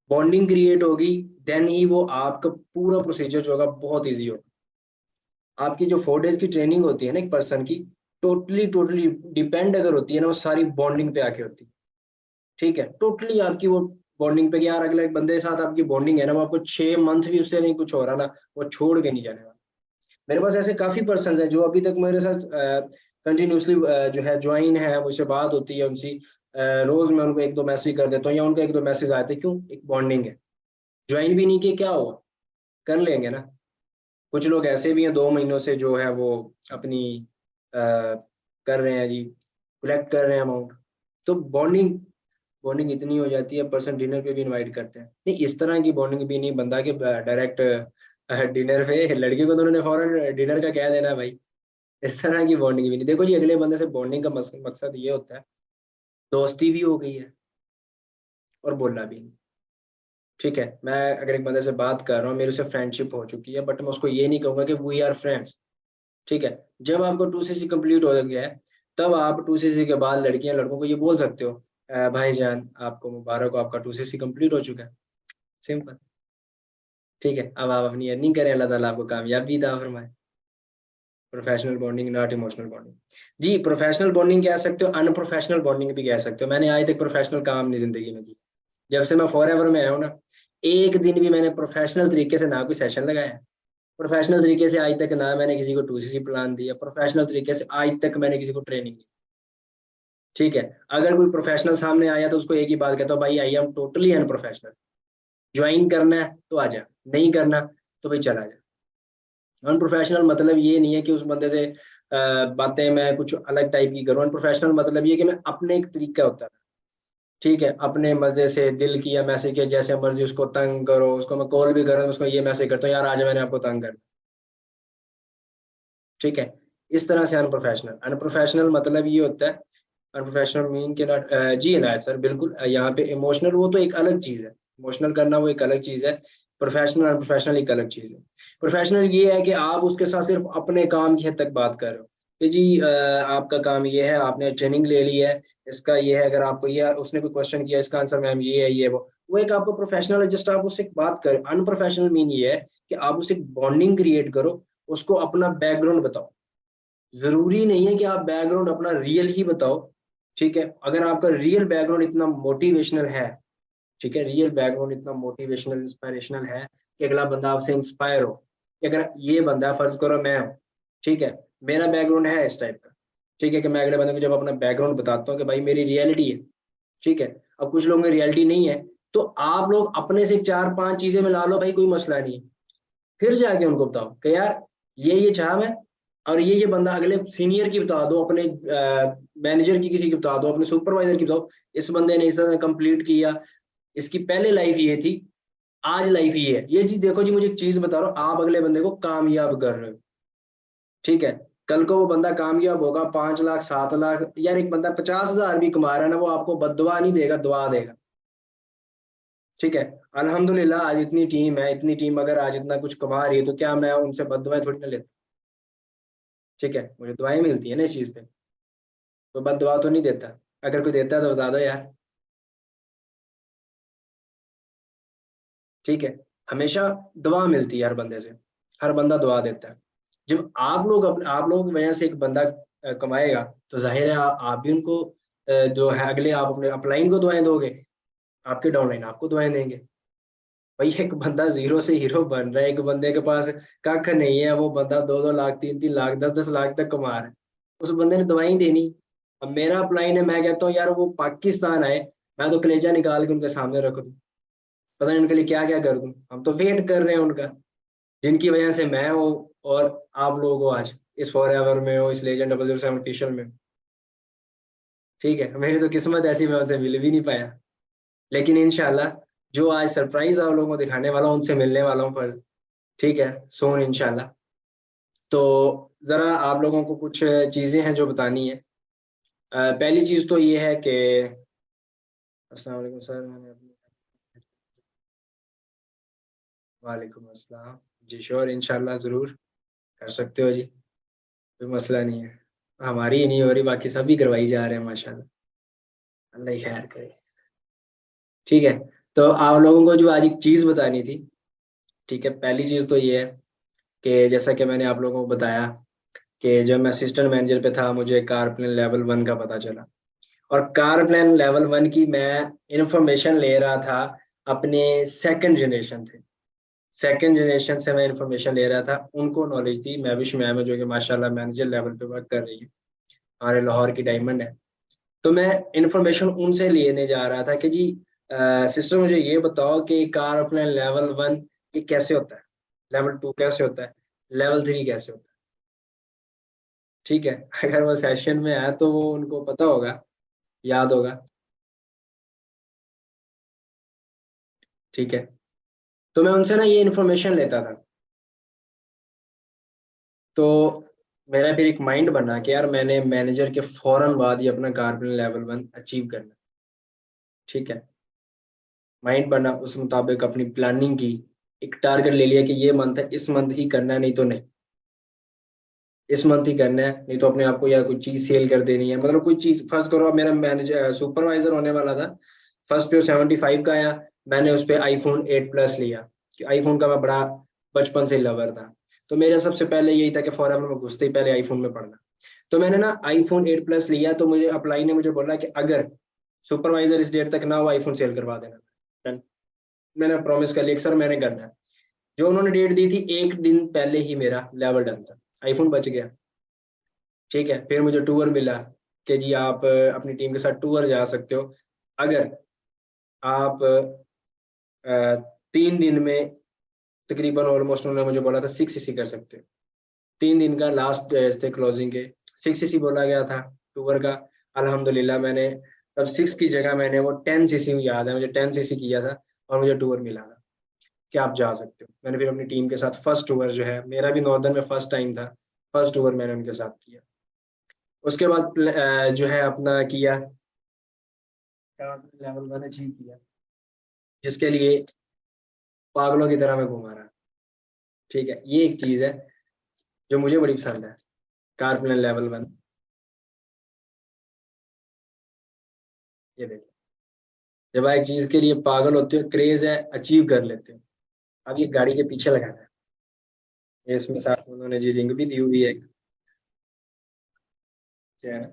बॉन्डिंग क्रिएट होगी, देन ही वो आपका पूरा प्रोसीजर जो होगा बहुत ईजी होगा। आपकी जो 4 डेज की ट्रेनिंग होती है ना एक पर्सन की, टोटली टोटली डिपेंड अगर होती है ना, वो सारी बॉन्डिंग पे आके होती है। ठीक है, टोटली आपकी वो बॉन्डिंग पे कि यार अगले एक बंदे के साथ आपकी बॉन्डिंग है ना, वो आपको 6 मंथ भी उससे नहीं कुछ हो रहा ना, वो छोड़ के नहीं जाने वाला। मेरे पास ऐसे काफी पर्सन है जो अभी तक मेरे साथ कंटिन्यूसली जो है ज्वाइन है, मुझसे बात होती है उनसी। रोज मैं उनको 1-2 मैसेज कर देता हूँ या उनको 1-2 मैसेज आते हैं, क्यों? एक बॉन्डिंग है। ज्वाइन भी नहीं किए क्या हुआ, कर लेंगे ना। कुछ लोग ऐसे भी हैं 2 महीनों से जो है वो अपनी कर रहे हैं जी, कलेक्ट कर रहे हैं अमाउंट। तो बॉन्डिंग बॉन्डिंग इतनी हो जाती है, पर्सन डिनर पे भी इनवाइट करते हैं। नहीं, इस तरह की बॉन्डिंग भी नहीं बनता कि डायरेक्ट डिनर पे लड़की को तो उन्होंने फौरन डिनर का कह देना भाई। इस तरह की बॉन्डिंग भी नहीं। देखो जी, अगले बंदे से बॉन्डिंग का मकसद ये होता है, दोस्ती भी हो गई है और बोलना भी नहीं। ठीक है, मैं अगर एक बंदे से बात कर रहा हूँ, मेरे से फ्रेंडशिप हो चुकी है, बट मैं उसको ये नहीं कहूंगा कि वी आर फ्रेंड्स। ठीक है, जब आपको 2cc कंप्लीट हो गया है, तब आप 2cc के बाद लड़कियां लड़कों को ये बोल सकते हो भाईजान आपको मुबारक हो, आपका 2CC कंप्लीट हो चुका है। सिंपल। ठीक है, अब आप अपनी अर्निंग करें, अल्लाह ताला आपको कामयाबी दा फरमाए। Professional bonding not emotional bonding. जी, प्रोफेशनल बॉन्डिंग कह सकते हो, अनप्रोफेशनल बॉन्डिंग भी कह सकते हो। मैंने आज तक प्रोफेशनल काम नहीं जिंदगी में की। जब से मैं फॉरएवर में आया हूँ ना, एक दिन भी मैंने प्रोफेशनल तरीके से ना कोई सेशन लगाया, प्रोफेशनल तरीके से आज तक ना मैंने किसी को 2CC प्लान दिया, प्रोफेशनल तरीके से आज तक मैंने किसी को ट्रेनिंग दी। ठीक है, अगर कोई प्रोफेशनल सामने आया तो उसको एक ही बात कहता हूँ, भाई I am totally unprofessional. Join करना है तो आ जा, नहीं करना तो भाई चला जा। अनप्रोफेशनल मतलब ये नहीं है कि उस बंदे से बातें मैं कुछ अलग टाइप की करूँ। अनप्रोफेशनल मतलब ये कि मैं अपने एक तरीका होता है, ठीक है, अपने मजे से दिल किया मैसेज किया, जैसे मर्जी उसको तंग करो। उसको मैं कॉल भी करूँ, उसको ये मैसेज करता हूँ, यार आज मैंने आपको तंग कर। ठीक है, इस तरह से अनप्रोफेशनल। अनप्रोफेशनल मतलब ये होता है, अनप्रोफेशनल मीन के नॉट। जी इनायत सर, बिल्कुल। यहाँ पे इमोशनल वो तो एक अलग चीज है, इमोशनल करना वो एक अलग चीज है। प्रोफेशनल अनप्रोफेशनल एक अलग चीज है। प्रोफेशनल ये है कि आप उसके साथ सिर्फ अपने काम की हद तक बात कर रहे हो कि जी आपका काम ये है, आपने ट्रेनिंग ले ली है, इसका ये है, अगर आपको ये उसने कोई क्वेश्चन किया इसका आंसर मैम ये है, ये है, वो एक आपको प्रोफेशनल है, जस्ट आप उससे बात करें। अनप्रोफेशनल मीन ये है कि आप उससे बॉन्डिंग क्रिएट करो, उसको अपना बैकग्राउंड बताओ। जरूरी नहीं है कि आप बैकग्राउंड अपना रियल ही बताओ। ठीक है, अगर आपका रियल बैकग्राउंड इतना मोटिवेशनल है, ठीक है, रियल बैकग्राउंड इतना मोटिवेशनल इंस्पायरेशनल है कि अगला बंदा आपसे इंस्पायर हो, कि अगर ये बंदा, फर्ज करो मैं हूँ, ठीक है, मेरा बैकग्राउंड है इस टाइप का, ठीक है, कि मैं अगले बंदे को जब अपना बैकग्राउंड बताता हूँ कि भाई मेरी रियलिटी है, ठीक है, अब कुछ लोगों में रियलिटी नहीं है, तो आप लोग अपने से चार पांच चीजें मिला लो भाई, कोई मसला नहीं है। फिर जाके उनको बताओ कि यार ये चाह मैं, और ये बंदा अगले सीनियर की बता दो, अपने मैनेजर की किसी की बता दो, अपने सुपरवाइजर की बताओ, इस बंदे ने इस तरह कंप्लीट किया, इसकी पहले लाइफ ये थी, आज लाइफ ये है, ये जी देखो जी, मुझे एक चीज बता रहा हूँ, आप अगले बंदे को कामयाब कर रहे हो। ठीक है, कल को वो बंदा कामयाब होगा, 5 लाख 7 लाख, यार एक बंदा 50,000 भी कमा रहा है ना, वो आपको बददुआ नहीं देगा, दुआ देगा। ठीक है, अल्हम्दुलिल्लाह आज इतनी टीम है, इतनी टीम अगर आज इतना कुछ कमा रही है, तो क्या मैं उनसे बददुआएं थोड़ी ना लेता। ठीक है, मुझे दुआएं मिलती है ना इस चीज पे, तो बददुआ तो नहीं देता। अगर कोई देता है तो बता दो यार। ठीक है, हमेशा दुआ मिलती है हर बंदे से, हर बंदा दुआ देता है। जब आप लोगों की वजह से एक बंदा कमाएगा, तो जाहिर है आप भी उनको जो है अगले, आप अपने अपलाइन को दुआएं दोगे, आपके डाउनलाइन आपको दुआएं देंगे। भाई एक बंदा जीरो से हीरो बन रहा है, एक बंदे के पास कख नहीं है, वो बंदा 2-2 लाख 3-3 लाख 10-10 लाख तक कमा रहा है, उस बंदे ने दवाई देनी। अब मेरा अपलाइन है, मैं कहता हूँ यार वो पाकिस्तान आए, मैं तो कलेजा निकाल के उनके सामने रख दूं, पता नहीं उनके लिए क्या क्या कर दूं। हम तो वेट कर रहे हैं उनका, जिनकी वजह से मैं हूँ, और आप लोग हो आज इस फॉर एवर में हो, इस लेजेंड 007 ऑफिशियल में। ठीक है, मेरी तो किस्मत ऐसी, मैं उनसे मिल भी नहीं पाया, लेकिन इंशाल्लाह जो आज सरप्राइज आप लोगों को दिखाने वाला हूँ, उनसे मिलने वाला हूँ फर्ज। ठीक है, सोन इंशाल्लाह। तो जरा आप लोगों को कुछ चीजें हैं जो बतानी है। पहली चीज तो ये है कि अस्सलाम वालेकुम सर, मैंने अपनी। वालेकुम अस्सलाम। जी श्योर, इंशाल्लाह जरूर कर सकते हो जी, कोई मसला नहीं है। हमारी ही नहीं हो रही, बाकी सभी करवाई जा रहे हैं माशाल्लाह। अल्लाह ही खैर करे। ठीक है, तो आप लोगों को जो आज एक चीज बतानी थी, ठीक है, पहली चीज तो ये है कि जैसा कि मैंने आप लोगों को बताया कि जब मैं असिस्टेंट मैनेजर पे था, मुझे कार प्लेन लेवल 1 का पता चला। और कार प्लान लेवल 1 की मैं इंफॉर्मेशन ले रहा था अपने सेकंड जनरेशन थे, सेकंड जनरेशन से मैं इंफॉर्मेशन ले रहा था। उनको नॉलेज थी, मैविश मैम है जो कि माशाल्लाह मैनेजर लेवल पे वर्क कर रही है, हमारे लाहौर की डायमंड है। तो मैं इंफॉर्मेशन उनसे लेने जा रहा था कि जी सिस्टर मुझे ये बताओ कि कार प्लान लेवल 1 ये कैसे होता है, लेवल 2 कैसे होता है, लेवल 3 कैसे होता है। ठीक है, अगर वो सेशन में आया तो वो उनको पता होगा, याद होगा। ठीक है, तो मैं उनसे ना ये इन्फॉर्मेशन लेता था। तो मेरा फिर एक माइंड बना कि यार मैंने मैनेजर के फौरन बाद ही अपना कारपेंटर लेवल 1 अचीव करना। ठीक है, माइंड बना, उस मुताबिक अपनी प्लानिंग की, एक टारगेट ले लिया कि ये मंथ है, इस मंथ ही करना है, नहीं तो नहीं। इस मंथ ही करना है, नहीं तो अपने आप को या कोई चीज सेल कर देनी है, मतलब कोई चीज। फर्स्ट करो, अब मेरा मैनेजर सुपरवाइजर होने वाला था, फर्स्ट पे 75 का आया, मैंने उस पे आईफोन 8 प्लस लिया। आईफोन का मैं बड़ा बचपन से लवर था, तो मेरा सबसे पहले यही था कि फॉरएवर में घुसते ही पहले आईफोन में पढ़ना। तो मैंने ना आईफोन 8 प्लस लिया, तो मुझे अप्लाई ने मुझे बोला कि अगर सुपरवाइजर इस डेट तक ना हो आईफोन सेल करवा देना। Done। मैंने प्रॉमिस कर लिया कि सर मैंने करना है। जो उन्होंने डेट दी थी, एक दिन पहले ही मेरा लेवल डन था, आईफोन बच गया। ठीक है, फिर मुझे टूर मिला कि जी आप अपनी टीम के साथ टूर जा सकते हो, अगर आप 3 दिन में तकरीबन ऑलमोस्ट उन्होंने मुझे बोला था 6 सीसी कर सकते हो। 3 दिन का लास्ट थे क्लोजिंग के, 6 सीसी बोला गया था टूर का। अल्हम्दुलिल्लाह मैंने तब 6 की जगह मैंने वो 10 सीसी, याद है मुझे 10 सीसी किया था, और मुझे टूर मिला था कि आप जा सकते हो। मैंने फिर अपनी टीम के साथ फर्स्ट टूर जो है, मेरा भी नॉर्दर्न में फर्स्ट टाइम था, फर्स्ट टूर मैंने उनके साथ किया। उसके बाद जो है अपना किया, लेवल 1 अचीव किया, जिसके लिए पागलों की तरह मैं घुमा रहा। ठीक है, ये एक चीज है जो मुझे बड़ी पसंद है, कार प्लेन लेवल 1। ये देखो, जब आप एक चीज के लिए पागल होते हो, क्रेज है, अचीव कर लेते हो। अब ये गाड़ी के पीछे लगाना है, ये इसमें साथ में उन्होंने जी रिंग भी दी हुई है, क्या है,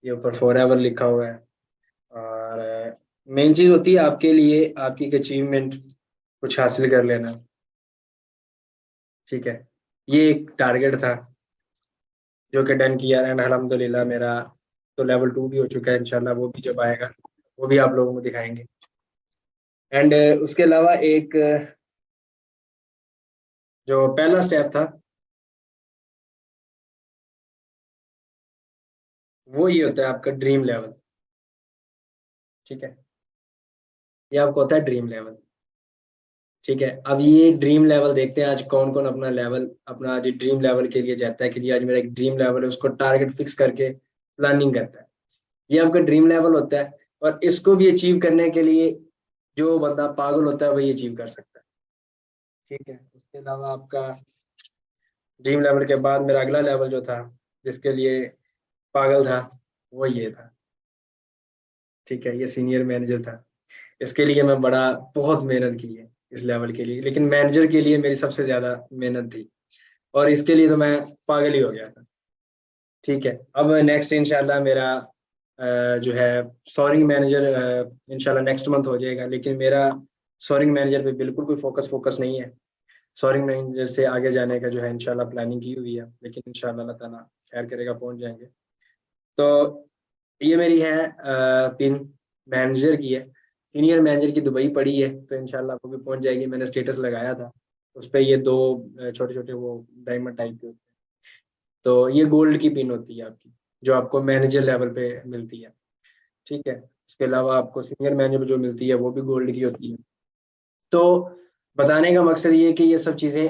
ये ऊपर फॉर एवर लिखा हुआ है। और मेन चीज होती है आपके लिए आपकी अचीवमेंट कुछ हासिल कर लेना। ठीक है, ये एक टारगेट था जो कि डन किया, एंड अल्हम्दुलिल्लाह मेरा तो लेवल 2 भी हो चुका है, इंशाल्लाह वो भी जब आएगा वो भी आप लोगों को दिखाएंगे। एंड उसके अलावा एक जो पहला स्टेप था वो ये होता है आपका ड्रीम लेवल। ठीक है, ये आपको होता है ड्रीम लेवल। ठीक है, अब ये ड्रीम लेवल देखते हैं आज कौन कौन अपना लेवल, अपना आज ड्रीम लेवल के लिए जाता है कि जी आज मेरा एक ड्रीम लेवल है, उसको टारगेट फिक्स करके प्लानिंग करता है। ये आपका ड्रीम लेवल होता है, और इसको भी अचीव करने के लिए जो बंदा पागल होता है वही अचीव कर सकता है। ठीक है, उसके अलावा आपका ड्रीम लेवल के बाद मेरा अगला लेवल जो था, जिसके लिए पागल था, वो ये था। ठीक है, ये सीनियर मैनेजर था। इसके लिए मैं बड़ा बहुत मेहनत की है इस लेवल के लिए, लेकिन मैनेजर के लिए मेरी सबसे ज्यादा मेहनत थी, और इसके लिए तो मैं पागल ही हो गया था। ठीक है, अब नेक्स्ट इंशाल्लाह मेरा जो है सोरिंग मैनेजर इंशाल्लाह नेक्स्ट मंथ हो जाएगा, लेकिन मेरा सोरिंग मैनेजर पे बिल्कुल कोई फोकस फोकस नहीं है। सोरिंग मैनेजर से आगे जाने का जो है इंशाल्लाह प्लानिंग की हुई है, लेकिन इंशाल्लाह अल्लाह ताला खैर करेगा पहुंच जाएंगे। तो ये मेरी है पिन मैनेजर की है। सीनियर मैनेजर की दुबई पड़ी है, तो इंशाल्लाह वो भी पहुंच जाएगी। मैंने स्टेटस लगाया था उस पर, ये दो छोटे छोटे वो डायमंड टाइप के होते हैं। तो ये गोल्ड की पिन होती है आपकी, जो आपको मैनेजर लेवल पे मिलती है। ठीक है, उसके अलावा आपको सीनियर मैनेजर जो मिलती है वो भी गोल्ड की होती है। तो बताने का मकसद ये है कि ये सब चीज़ें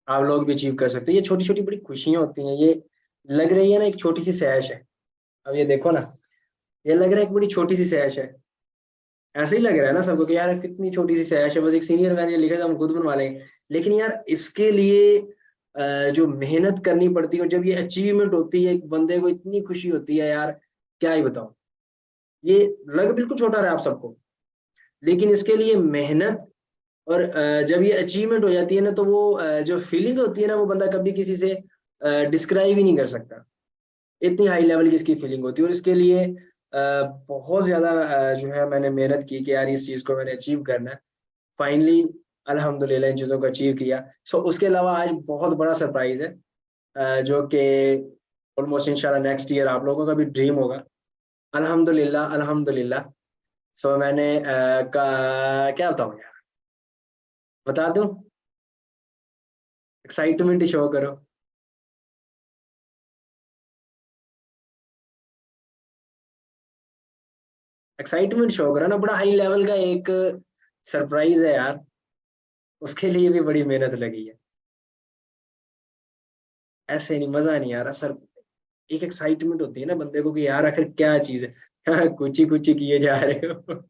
आप लोग भी अचीव कर सकते हैं। ये छोटी छोटी बड़ी खुशियां होती हैं, ये लग रही है ना एक छोटी सी सैश है। अब ये देखो ना, ये लग रहा है एक बड़ी छोटी सी सैश है, ऐसे ही लग रहा है ना सबको कि यार कितनी छोटी सी सैश है, बस एक सीनियर मैनेजर लिखा था हम खुद बनवा लेंगे। लेकिन यार इसके लिए जो मेहनत करनी पड़ती है, और जब ये अचीवमेंट होती है एक बंदे को इतनी खुशी होती है यार, क्या ही बताऊं। ये लग बिल्कुल छोटा रहा है आप सबको, लेकिन इसके लिए मेहनत, और जब ये अचीवमेंट हो जाती है ना, तो वो जो फीलिंग होती है ना, वो बंदा कभी किसी से डिस्क्राइब ही नहीं कर सकता। इतनी हाई लेवल की इसकी फीलिंग होती है, और इसके लिए बहुत ज्यादा जो है मैंने मेहनत की कि यार इस चीज को मैंने अचीव करना है। फाइनली अल्हम्दुलिल्लाह इन चीजों को अचीव किया। सो उसके अलावा आज बहुत बड़ा सरप्राइज है, जो कि ऑलमोस्ट इंशाल्लाह नेक्स्ट ईयर आप लोगों का भी ड्रीम होगा। अल्हम्दुलिल्लाह अल्हम्दुलिल्लाह। सो मैंने क्या बताऊं यार, बता दूं, एक्साइटमेंट शो करो। एक्साइटमेंट शो करो ना, बड़ा हाई लेवल का एक सरप्राइज है यार, उसके लिए भी बड़ी मेहनत लगी है। ऐसे नहीं, मजा नहीं आ रहा सर। एक एक्साइटमेंट होती है ना बंदे को कि यार आखिर क्या चीज है। हाँ, कुछ ही किए जा रहे हो।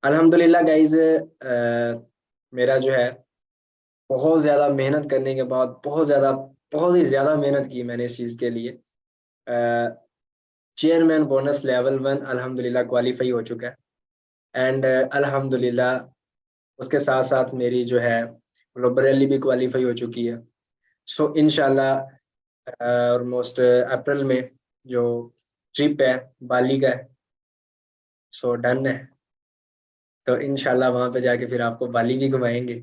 अल्हम्दुलिल्लाह गाइज, मेरा जो है बहुत ज़्यादा मेहनत करने के बाद बहुत ही ज़्यादा मेहनत की मैंने इस चीज़ के लिए। चेयरमैन बोनस लेवल 1 अल्हम्दुलिल्लाह क्वालिफाई हो चुका है। एंड अल्हम्दुलिल्लाह उसके साथ साथ मेरी जो है ग्लोबल रैली भी क्वालिफाई हो चुकी है। सो इंशाल्लाह ऑलमोस्ट अप्रैल में जो ट्रिप है बाली का है, सो डन है। तो इंशाल्लाह वहां पे जाके फिर आपको बाली भी घुमाएंगे।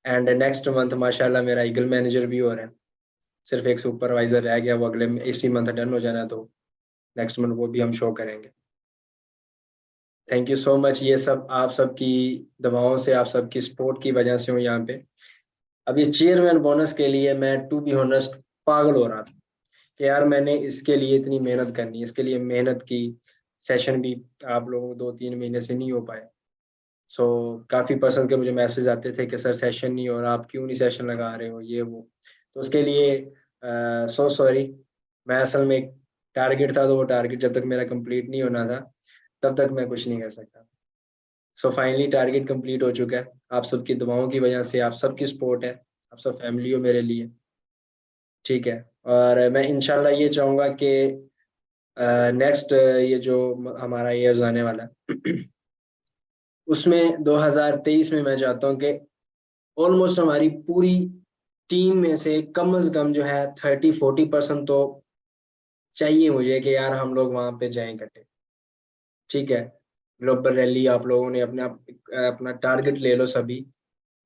एंड नेक्स्ट मंथ माशाल्लाह मेरा ईगल मैनेजर भी हो रहा है, सिर्फ एक सुपरवाइजर रह गया, वो अगले इसी मंथ डन हो जाना, तो नेक्स्ट मंथ वो भी हम शो करेंगे। थैंक यू सो मच, ये सब आप सबकी दवाओं से, आप सबकी सपोर्ट की वजह से हूँ यहाँ पे। अब ये चेयरमैन बोनस के लिए मैं टू बी ऑनेस्ट पागल हो रहा था कि यार मैंने इसके लिए इतनी मेहनत करनी, इसके लिए मेहनत की, सेशन भी आप लोगों को 2-3 महीने से नहीं हो पाए। सो काफ़ी पर्सन के मुझे मैसेज आते थे कि सर सेशन नहीं हो रहा, आप क्यों नहीं सेशन लगा रहे हो, ये वो। तो उसके लिए सो सॉरी। मैं असल में एक टारगेट था, तो वो टारगेट जब तक मेरा कंप्लीट नहीं होना था तब तक मैं कुछ नहीं कर सकता। सो फाइनली टारगेट कंप्लीट हो चुका है, आप सबकी दुआओं की वजह से, आप सबकी सपोर्ट है, आप सब फैमिली हो मेरे लिए। ठीक है। और मैं इंशाल्लाह ये चाहूँगा कि नेक्स्ट ये जो हमारा ईयर्स आने वाला है उसमें 2023 में मैं चाहता हूँ कि ऑलमोस्ट हमारी पूरी टीम में से कम से कम जो है 30-40% तो चाहिए मुझे कि यार हम लोग वहां पे जाएं इकट्ठे। ठीक है। ग्लोबल रैली आप लोगों ने अपना अपना टारगेट ले लो सभी।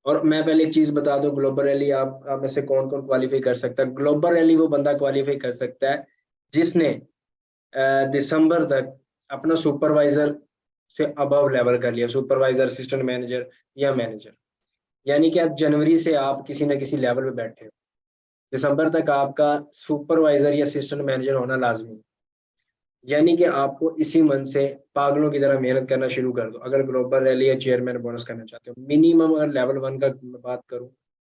और मैं पहले एक चीज बता दूं, ग्लोबल रैली आप में से कौन कौन क्वालिफाई कर सकता है? ग्लोबल रैली वो बंदा क्वालिफाई कर सकता है जिसने दिसंबर तक अपना सुपरवाइजर से अबव लेवल कर लिया, सुपरवाइजर, असिस्टेंट मैनेजर या मैनेजर। यानी कि आप जनवरी से आप किसी ना किसी लेवल पे बैठे हो, दिसंबर तक आपका सुपरवाइजर या असिस्टेंट मैनेजर होना लाजमी है। यानी कि आपको इसी मन से पागलों की तरह मेहनत करना शुरू कर दो अगर ग्लोबल रैली या चेयरमैन बोनस करना चाहते हो। मिनिमम अगर लेवल 1 का बात करूं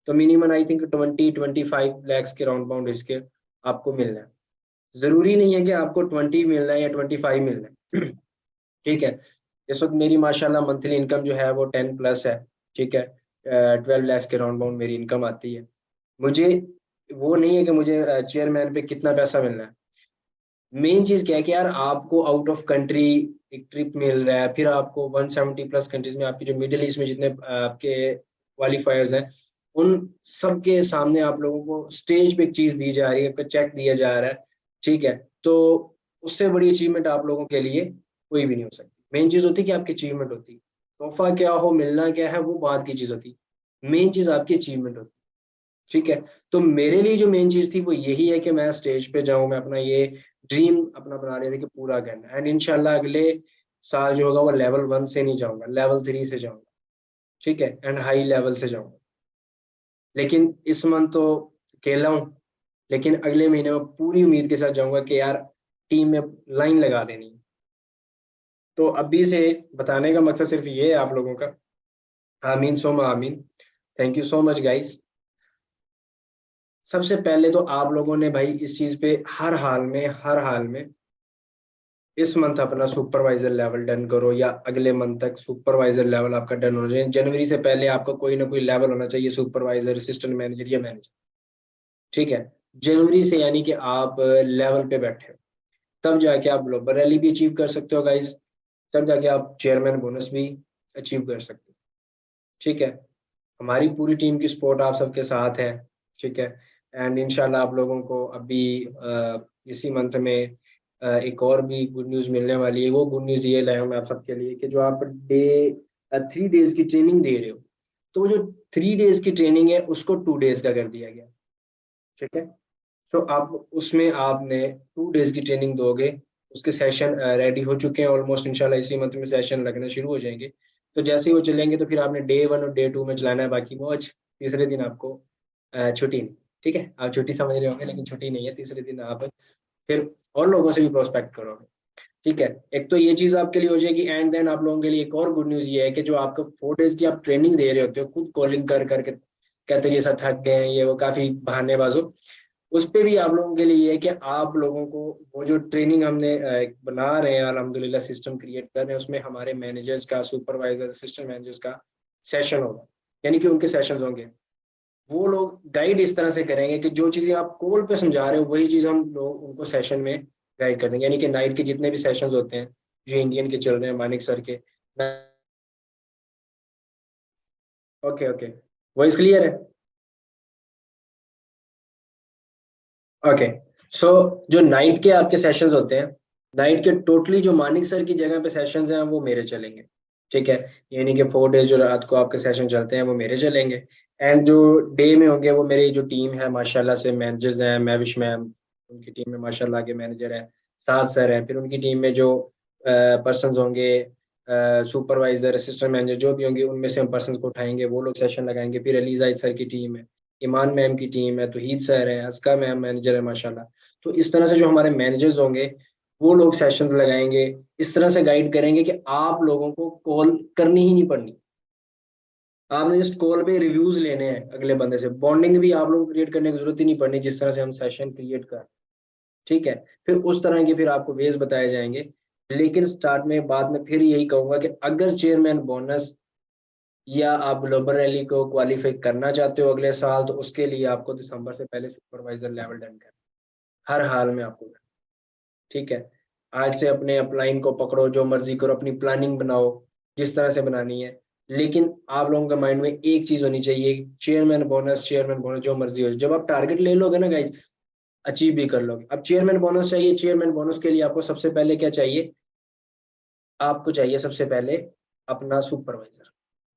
तो मिनिमम आई थिंक 20-25 लैक्स के राउंड बाउंड इसके आपको मिलना है। जरूरी नहीं है कि आपको 20 मिलना है या 25 मिलना है। ठीक है। इस वक्त मेरी माशाल्लाह मंथली इनकम जो है वो 10+ है। ठीक है। 12 लैक्स के राउंड बाउंड मेरी इनकम आती है। मुझे वो नहीं है कि मुझे चेयरमैन पे कितना पैसा मिलना है। मेन चीज क्या है कि यार आपको आउट ऑफ कंट्री एक ट्रिप मिल रहा है, फिर आपको 170+ कंट्रीज में, आपकी जो मिडिल ईस्ट में जितने आपके क्वालिफायर्स हैं उन सबके सामने आप लोगों को स्टेज पे एक चीज दी जा रही है, आपका चेक दिया जा रहा है। ठीक है। तो उससे बड़ी अचीवमेंट आप लोगों के लिए कोई भी नहीं हो सकती। मेन चीज होती है कि आपकी अचीवमेंट होती है। तोहफा क्या हो, मिलना क्या है, वो बात की चीज होती है। मेन चीज आपकी अचीवमेंट होती है। ठीक है। तो मेरे लिए जो मेन चीज थी वो यही है कि मैं स्टेज पे जाऊं, मैं अपना ये ड्रीम अपना बना रहे थे कि पूरा करना। एंड इंशाल्लाह अगले साल जो होगा वो लेवल 1 से नहीं जाऊंगा, लेवल 3 से जाऊंगा। ठीक है। एंड हाई लेवल से जाऊंगा। लेकिन इस मंथ तो अकेला हूँ, लेकिन अगले महीने में पूरी उम्मीद के साथ जाऊंगा कि यार टीम में लाइन लगा देनी है। तो अभी से बताने का मकसद सिर्फ ये है आप लोगों का। आमीन सोमा आमीन। Thank you so much guys. सबसे पहले तो आप लोगों ने भाई इस चीज पे हर हाल में इस मंथ अपना सुपरवाइजर लेवल डन करो, या अगले मंथ तक सुपरवाइजर लेवल आपका डन होना चाहिए। जनवरी से पहले आपका कोई ना कोई लेवल होना चाहिए, सुपरवाइजर, असिस्टेंट मैनेजर या मैनेजर। ठीक है। जनवरी से यानी कि आप लेवल पे बैठे हो, तब जाके आप ग्लोबल रैली भी अचीव कर सकते हो गाइस, तब जाके आप चेयरमैन बोनस भी अचीव कर सकते हो। ठीक है। हमारी पूरी टीम की सपोर्ट आप सबके साथ है। ठीक है। एंड इंशाल्लाह आप लोगों को अभी इसी मंथ में एक और भी गुड न्यूज़ मिलने वाली है। वो गुड न्यूज़ ये लाया हूं मैं आप सबके लिए कि जो आप 3 डेज की ट्रेनिंग दे रहे हो, तो वो जो 3 डेज की ट्रेनिंग है उसको 2 डेज का कर दिया गया। ठीक है। तो आप उसमें आपने 2 डेज की ट्रेनिंग दोगे। उसके सेशन रेडी हो चुके हैं ऑलमोस्ट, इंशाल्लाह इसी मंथ में सेशन लगने शुरू हो जाएंगे। तो जैसे ही वो चलेंगे तो फिर आपने डे 1 और डे 2 में चलाना है, बाकी मौज। तीसरे दिन आपको छुट्टी नहीं। ठीक है। आप छुट्टी समझ रहे होंगे, लेकिन छुट्टी नहीं है, तीसरे दिन आप फिर और लोगों से भी प्रोस्पेक्ट करोगे। ठीक है। एक तो ये चीज आपके लिए हो जाएगी। एंड देन आप लोगों के लिए एक और गुड न्यूज ये है कि जो आपको 4 डेज की आप ट्रेनिंग दे रहे होते हो, खुद कॉलिंग कर करके कहते हो ये सब थक गए हैं, ये वो, काफी बहानेबाज हो, उस पे भी आप लोगों के लिए ये है कि आप लोगों को वो जो ट्रेनिंग हमने बना रहे हैं अल्हम्दुलिल्लाह सिस्टम क्रिएट कर रहे हैं, उसमें हमारे मैनेजर्स का, सुपरवाइजर, असिस्टेंट मैनेजर्स का सेशन होगा, यानी कि उनके सेशंस होंगे। वो लोग गाइड इस तरह से करेंगे कि जो चीजें आप कॉल पे समझा रहे हो वही चीज हम लोग उनको सेशन में गाइड कर देंगे, यानी कि नाइट के जितने भी सेशंस होते हैं जो इंडियन के चल रहे हैं, मानिक सर के। ओके ओके, वॉइस क्लियर है? ओके। सो जो नाइट के आपके सेशंस होते हैं, नाइट के टोटली जो मानिक सर की जगह पे सेशंस हैं वो मेरे चलेंगे। ठीक है, यानी कि 4 डेज जो रात को आपके सेशन चलते हैं वो मेरे चलेंगे। एंड जो डे में होंगे वो मेरी जो टीम है माशाल्लाह से, मैनेजर्स हैं, मैविश मैम, उनकी टीम में माशाल्लाह के मैनेजर हैं, साथ सर हैं, फिर उनकी टीम में जो पर्सन होंगे, सुपरवाइजर, असिस्टेंट मैनेजर जो भी होंगे, उनमें से हम पर्सन को उठाएंगे, वो लोग सेशन लगाएंगे। फिर अली जाहिद सर की टीम है, ईमान मैम की टीम है, तौहीद सर है, अस्का मैम मैनेजर है माशाल्लाह। तो इस तरह से जो हमारे मैनेजर्स होंगे वो लोग सेशंस लगाएंगे, इस तरह से गाइड करेंगे कि आप लोगों को कॉल करनी ही नहीं पड़नी। आपने जस्ट कॉल पे रिव्यूज लेने हैं अगले बंदे से, बॉन्डिंग भी आप लोगों को क्रिएट करने की जरूरत ही नहीं पड़नी, जिस तरह से हम सेशन क्रिएट कर। ठीक है, फिर उस तरह के फिर आपको वेज बताए जाएंगे। लेकिन स्टार्ट में बाद में फिर यही कहूंगा कि अगर चेयरमैन बोनस या आप ग्लोबल रैली को क्वालिफाई करना चाहते हो अगले साल, तो उसके लिए आपको दिसंबर से पहले सुपरवाइजर लेवल डन करना, हर हाल में आपको करना। ठीक है, आज से अपने अपलाइन को पकड़ो, जो मर्जी करो, अपनी प्लानिंग बनाओ जिस तरह से बनानी है। लेकिन आप लोगों के माइंड में एक चीज होनी चाहिए, चेयरमैन बोनस, चेयरमैन बोनस जो मर्जी हो, जब आप टारगेट ले लोगे ना गाइज, अचीव भी कर लोगे। अब चेयरमैन बोनस चाहिए, चेयरमैन बोनस के लिए आपको सबसे पहले क्या चाहिए? आपको चाहिए सबसे पहले अपना सुपरवाइजर।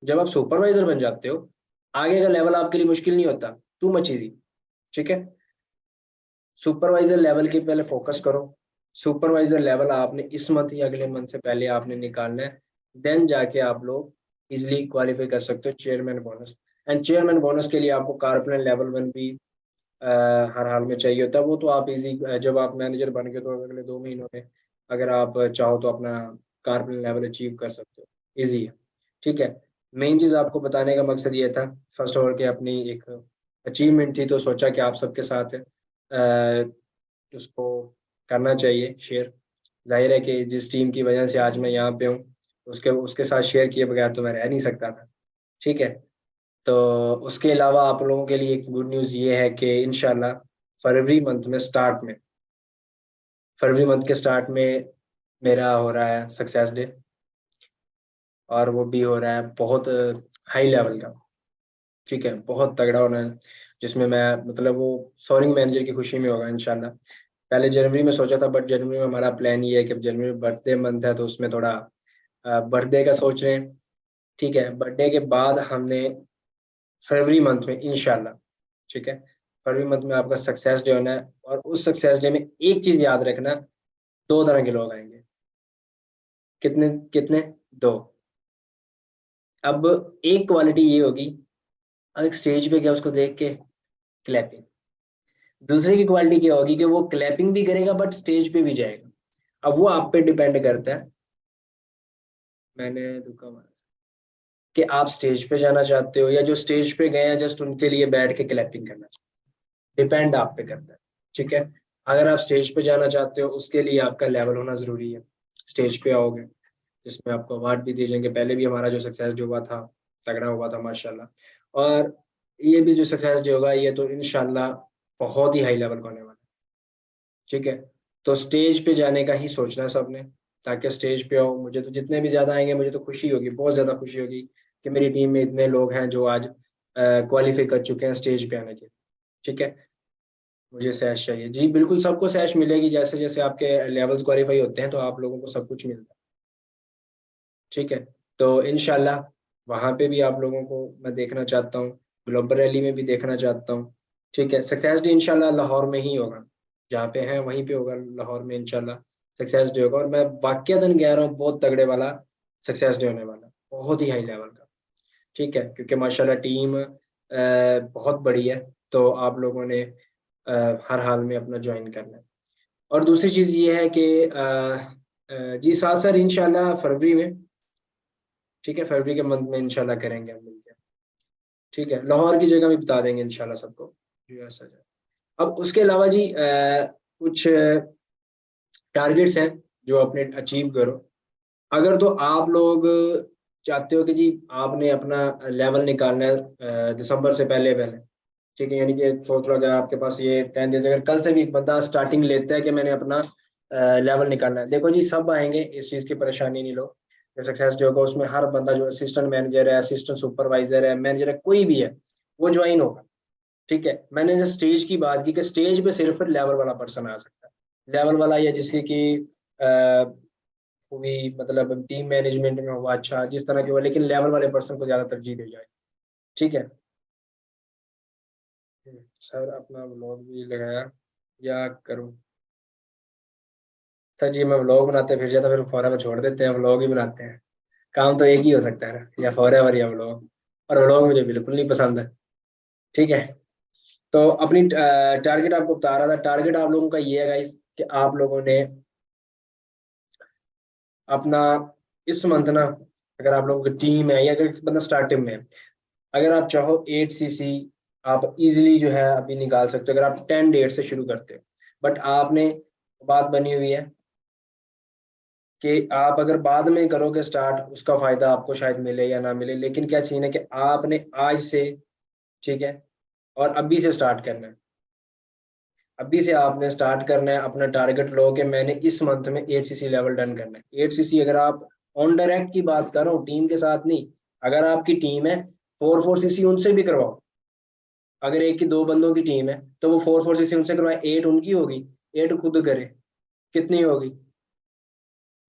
जब आप सुपरवाइजर बन जाते हो, आगे का लेवल आपके लिए मुश्किल नहीं होता, टू मच इजी। ठीक है, सुपरवाइजर लेवल के पहले फोकस करो। सुपरवाइजर लेवल आपने इस मंथ या अगले मंथ से पहले आपने निकालना है, देन जाके आप लोग इजिली क्वालिफाई कर सकते हो chairman bonus. And chairman bonus के लिए आपको कारपोरेट लेवल 1 भी अ, हर हाल में चाहिए होता है। वो तो आप इजी, जब आप मैनेजर बन गए तो अगले 2 महीनों में अगर आप चाहो तो अपना कारपोरेट लेवल अचीव कर सकते हो, इजी है। ठीक है, मेन चीज आपको बताने का मकसद ये था, फर्स्ट ऑफ ऑल कि अपनी एक अचीवमेंट थी तो सोचा कि आप सबके साथ उसको करना चाहिए शेयर। जाहिर है कि जिस टीम की वजह से आज मैं यहाँ पे हूँ, उसके उसके साथ शेयर किए बगैर तो मैं रह नहीं सकता था। ठीक है, तो उसके अलावा आप लोगों के लिए एक गुड न्यूज़ ये है कि इंशाल्लाह फरवरी मंथ में स्टार्ट में, फरवरी मंथ के स्टार्ट में मेरा हो रहा है सक्सेस डे, और वो भी हो रहा है बहुत हाई लेवल का। ठीक है, बहुत तगड़ा होना है, जिसमें मैं मतलब वो सोरिंग मैनेजर की खुशी में होगा इंशाल्लाह। पहले जनवरी में सोचा था, बट जनवरी में हमारा प्लान ये है कि जनवरी में बर्थडे मंथ है तो उसमें थोड़ा बर्थडे का सोच रहे हैं। ठीक है, बर्थडे के बाद हमने फरवरी मंथ में इंशाल्लाह, ठीक है, फरवरी मंथ में आपका सक्सेस डे होना है। और उस सक्सेस डे में एक चीज याद रखना, 2 तरह के लोग आएंगे। कितने कितने? 2। अब एक क्वालिटी ये होगी, अब एक स्टेज पे गया उसको देख के क्लैपिंग। दूसरे की क्वालिटी क्या होगी कि वो क्लैपिंग भी करेगा बट स्टेज पे भी जाएगा। अब वो आप पे डिपेंड करता है। मैंने धोखा मारा कि आप स्टेज पे जाना चाहते हो, या जो स्टेज पे गए हैं जस्ट उनके लिए बैठ के क्लैपिंग करना चाहते हो, डिपेंड आप पे करता है। ठीक है, अगर आप स्टेज पे जाना चाहते हो उसके लिए आपका लेवल होना जरूरी है। स्टेज पे आओगे जिसमें आपको अवार्ड भी दिए जाएंगे, पहले भी हमारा जो सक्सेस जो हुआ था तगड़ा हुआ था माशाल्लाह। और ये भी जो सक्सेस जो होगा ये तो इंशाल्लाह बहुत ही हाई लेवल का होने वाला है। ठीक है, तो स्टेज पे जाने का ही सोचना है सबने, ताकि स्टेज पे आओ। मुझे तो जितने भी ज्यादा आएंगे मुझे तो खुशी होगी, बहुत ज्यादा खुशी होगी कि मेरी टीम में इतने लोग हैं जो आज क्वालिफाई कर चुके हैं स्टेज पे आने के। ठीक है, मुझे सैश चाहिए जी, बिल्कुल सबको सैश मिलेगी, जैसे जैसे आपके लेवल्स क्वालिफाई होते हैं तो आप लोगों को सब कुछ मिलता है। ठीक है, तो इनशाला वहां पे भी आप लोगों को मैं देखना चाहता हूँ, ग्लोबल रैली में भी देखना चाहता हूँ। ठीक है, सक्सेस डे इंशाल्लाह लाहौर में ही होगा, जहाँ पे है वहीं पे होगा, लाहौर में इंशाल्लाह सक्सेस डे होगा। और मैं वाकईतन कह रहा हूँ बहुत तगड़े वाला सक्सेस डे होने वाला, बहुत ही हाई लेवल का। ठीक है, क्योंकि माशाल्लाह टीम बहुत बड़ी है, तो आप लोगों ने हर हाल में अपना ज्वाइन करना है। और दूसरी चीज़ ये है कि जी साथ सर इंशाल्लाह फरवरी में, ठीक है, फरवरी के मंथ में इंशाल्लाह करेंगे हम मिलकर। ठीक है, लाहौर की जगह भी बता देंगे इंशाल्लाह सबको, जी ऐसा है। अब उसके अलावा जी कुछ टारगेट्स हैं जो अपने अचीव करो। अगर तो आप लोग चाहते हो कि जी आपने अपना लेवल निकालना है दिसंबर से पहले पहले, ठीक है, यानी कि सोच लो अगर आपके पास ये 10 डेज, अगर कल से भी एक बंदा स्टार्टिंग लेता है कि मैंने अपना लेवल निकालना है, देखो जी सब आएंगे, इस चीज़ की परेशानी नहीं लो। जब सक्सेस डे होगा उसमें हर बंदा जो असिस्टेंट मैनेजर है, असिस्टेंट सुपरवाइजर है, मैनेजर है, कोई भी है, वो ज्वाइन होगा। ठीक है, मैंने जो स्टेज की बात की कि स्टेज पे सिर्फ लेवल वाला पर्सन आ सकता है, लेवल वाला, या जिसकी कि हुई मतलब टीम मैनेजमेंट में हुआ, अच्छा जिस तरह की हुआ, लेकिन लेवल वाले पर्सन को ज्यादा तरजीह दी जाए। ठीक है। सर अपना व्लॉग भी लगाया या करूँ? सर जी मैं व्लॉग बनाते फिर जाता, फिर फॉरएवर छोड़ देते हैं, व्लॉग ही बनाते हैं। काम तो एक ही हो सकता है ना, या फॉरएवर या व्लॉग, और व्लॉग मुझे बिल्कुल नहीं पसंद है। ठीक है। तो अपनी टारगेट आपको बता रहा था, टारगेट आप लोगों का ये है गाइस कि आप लोगों ने अपना इस मंथ ना, अगर आप लोगों की टीम है या अगर बंदा स्टार्टिंग में है, अगर आप चाहो 8 सीसी आप इजीली जो है अभी निकाल सकते हो, अगर आप 10 डेट से शुरू करते हो। बट आपने, बात बनी हुई है कि आप अगर बाद में करोगे स्टार्ट, उसका फायदा आपको शायद मिले या ना मिले, लेकिन क्या सीन है कि आपने आज से, ठीक है, और अभी से स्टार्ट करना है। अभी से आपने स्टार्ट करना है, अपना टारगेट लो कि मैंने इस मंथ में 8 सीसी लेवल डन करना है। 8 सीसी अगर आप ऑन डायरेक्ट की बात करो, टीम के साथ नहीं, अगर आपकी टीम है 4 4 सीसी उनसे भी करवाओ। अगर एक की दो बंदों की टीम है तो वो 4 4 सीसी उनसे करवाए, 8 उनकी होगी, 8 खुद करे, कितनी होगी?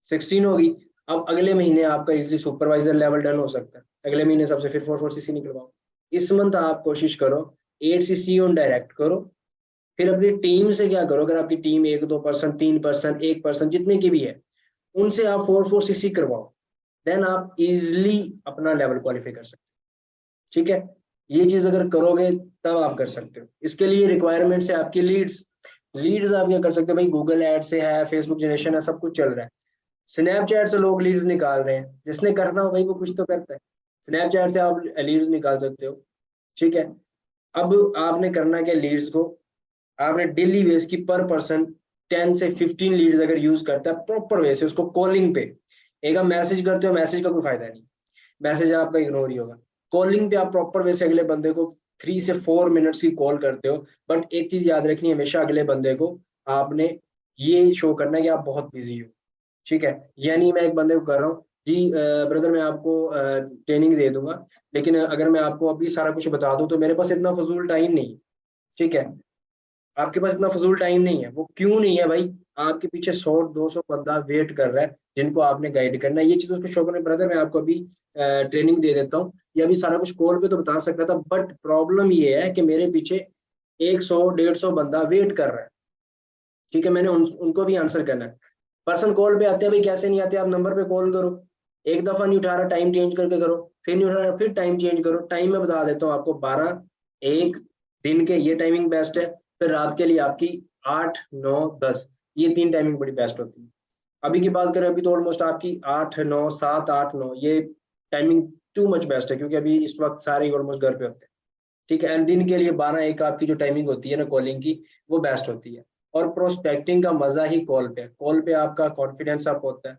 16 होगी। अब अगले महीने आपका इजिली सुपरवाइजर लेवल डन हो सकता है, अगले महीने सबसे फिर 4 4 सीसी निकलवाओ। इस मंथ आप कोशिश करो 8 सीसी ऑन डायरेक्ट करो। फिर अपनी टीम से क्या करो, अगर आपकी टीम 1 2 पर्सन, 3 पर्सन, 1 पर्सन, जितने की भी है, उनसे आप 4 4 सीसी करवाओ। देन आप इजिली अपना लेवल क्वालिफाई कर सकते हो। ठीक है। ये चीज अगर करोगे तब आप कर सकते हो। इसके लिए रिक्वायरमेंट्स है आपकी लीड्स। लीड्स आप क्या कर सकते हो भाई, गूगल एड से है, फेसबुक जनरेशन है, सब कुछ चल रहा है। स्नैपचैट से लोग लीड्स निकाल रहे हैं, जिसने करना हो भाई वो कुछ तो करता है। स्नैपचैट से आप लीड्स निकाल सकते हो। ठीक है। अब आपने करना क्या लीड्स को, आपने डेली बेस की पर पर्सन 10 से 15 लीड्स अगर यूज करता है प्रॉपर वे से, उसको कॉलिंग पे, एक आप मैसेज करते हो, मैसेज का कोई फायदा नहीं, मैसेज आपका इग्नोर ही होगा। कॉलिंग पे आप प्रॉपर वे से अगले बंदे को 3 से 4 मिनट्स की कॉल करते हो। बट एक चीज याद रखनी है, हमेशा अगले बंदे को आपने ये शो करना है कि आप बहुत बिजी हो। ठीक है। यानी मैं एक बंदे को कर रहा हूँ जी, ब्रदर मैं आपको ट्रेनिंग दे दूंगा, लेकिन अगर मैं आपको अभी सारा कुछ बता दूं तो मेरे पास इतना फजूल टाइम नहीं है। ठीक है। आपके पास इतना फजूल टाइम नहीं है, वो क्यों नहीं है भाई? आपके पीछे 100 200 बंदा वेट कर रहा है जिनको आपने गाइड करना है। ये चीज उसको शो करने, ब्रदर मैं आपको अभी ट्रेनिंग दे देता हूँ, या अभी सारा कुछ कॉल पे तो बता सकता था, बट प्रॉब्लम ये है कि मेरे पीछे 100 150 बंदा वेट कर रहा है। ठीक है, मैंने उनको भी आंसर करना है। पर्सन कॉल पे आते हैं भाई, कैसे नहीं आते? आप नंबर पे कॉल करो, एक दफा नहीं उठा रहा, टाइम चेंज करके करो, फिर नहीं उठा रहा, फिर टाइम चेंज करो। टाइम मैं बता देता हूँ आपको, 12 1 दिन के ये टाइमिंग बेस्ट है। फिर रात के लिए आपकी 8 9 10, ये 3 टाइमिंग बड़ी बेस्ट होती है। अभी की बात करें, अभी तो ऑलमोस्ट आपकी 8 9 7 8 9, ये टाइमिंग टू मच बेस्ट है, क्योंकि अभी इस वक्त सारे ऑलमोस्ट घर पे होते हैं। ठीक है। एंड दिन के लिए 12 1 आपकी जो टाइमिंग होती है ना कॉलिंग की, वो बेस्ट होती है। और प्रोस्पेक्टिंग का मजा ही कॉल पे, कॉल पे आपका कॉन्फिडेंस अप होता है।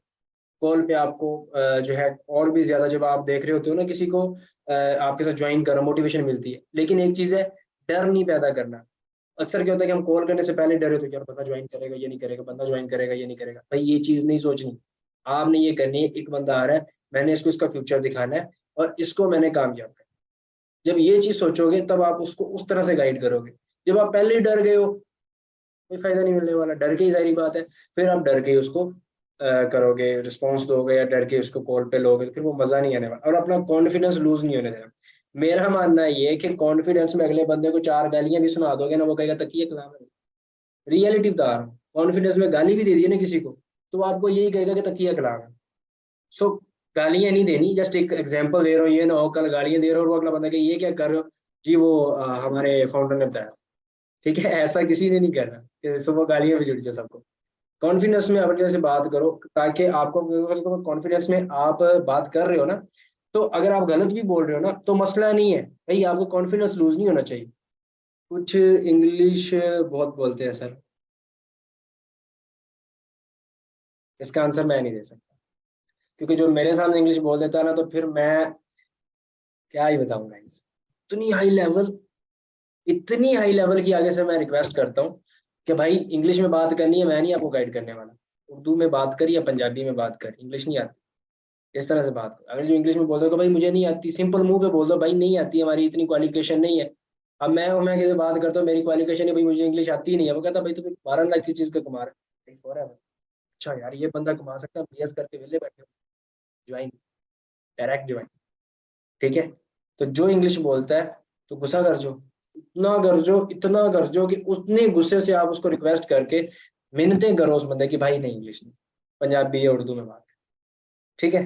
कॉल पे आपको जो है और भी ज्यादा, जब आप देख रहे होते हो ना किसी को आपके साथ ज्वाइन करो, मोटिवेशन मिलती है। लेकिन एक चीज है, डर नहीं पैदा करना। अक्सर क्या होता है कि हम कॉल करने से पहले डरे होते हैं, यार बंदा ज्वाइन करेगा ये नहीं करेगा, बंदा ज्वाइन करेगा ये नहीं करेगा। भाई ये चीज नहीं सोचनी। आपने ये करनी है, एक बंदा आ रहा है, मैंने इसको इसका फ्यूचर दिखाना है और इसको मैंने कामयाब करना है। जब ये चीज सोचोगे तब आप उसको उस तरह से गाइड करोगे। जब आप पहले ही डर गए हो, कोई फायदा नहीं मिलने वाला, डर के ही जारी बात है। फिर आप डर के ही उसको करोगे, रिस्पॉन्स दोगे, या डर के उसको कॉल पे लोगे, फिर वो मजा नहीं आने वाला, और अपना कॉन्फिडेंस लूज नहीं होने देना। मेरा मानना ये है कि कॉन्फिडेंस में अगले बंदे को 4 गालियां भी सुना दोगे ना, वो कहेगा तकिए कलाम है। रियलिटी बता रहा हूँ, कॉन्फिडेंस में गाली भी दे दी है ना किसी को, तो वो आपको यही कहेगा कि तकिया कलाम है। सो गालियां नहीं देनी, जस्ट एक एग्जाम्पल दे रहा हूँ, ये ना हो कल गालियां दे रहे हो और वो अगला बंदा कि ये क्या कर रहे हो जी, वो हमारे फाउंडर ने बताया। ठीक है, ऐसा किसी ने नहीं करना कि सुबह गालियां भी जुड़ जाए सबको। कॉन्फिडेंस में अपने से बात करो, ताकि आपको कॉन्फिडेंस में आप बात कर रहे हो ना, तो अगर आप गलत भी बोल रहे हो ना तो मसला नहीं है भाई, आपको कॉन्फिडेंस लूज नहीं होना चाहिए। कुछ इंग्लिश बहुत बोलते हैं सर, इसका आंसर मैं नहीं दे सकता, क्योंकि जो मेरे सामने इंग्लिश बोल देता है ना, तो फिर मैं क्या ही बताऊंगा इस इतनी हाई लेवल, इतनी हाई लेवल की आगे से मैं रिक्वेस्ट करता हूँ कि भाई इंग्लिश में बात करनी है, मैं नहीं आपको गाइड करने वाला। उर्दू में बात कर या पंजाबी में बात कर, इंग्लिश नहीं आती, इस तरह से बात कर। अगर जो इंग्लिश में बोल दो कि भाई मुझे नहीं आती, सिंपल मुंह पे बोल दो भाई नहीं आती, हमारी इतनी क्वालिफिकेशन नहीं है। अब मैं किसी से बात करता हूँ, मेरी क्वालिफिकेशन है भाई, मुझे इंग्लिश आती ही नहीं है, वो कहता भाई तू 12 लाख किस चीज का कमा रहा है, हो रहा है। अच्छा यार ये बंदा कमा सकता है, बीएस करके वेले बैठे हो, ज्वाइन, डायरेक्ट ज्वाइन। ठीक है, तो जो इंग्लिश बोलता है तो गुस्सा कर जो, इतना गरजो, इतना गरजो कि उतने गुस्से से आप उसको रिक्वेस्ट करके मिन्नतें करो उस बंदे की, भाई नहीं इंग्लिश नहीं, पंजाबी या उर्दू में बात कर। ठीक है,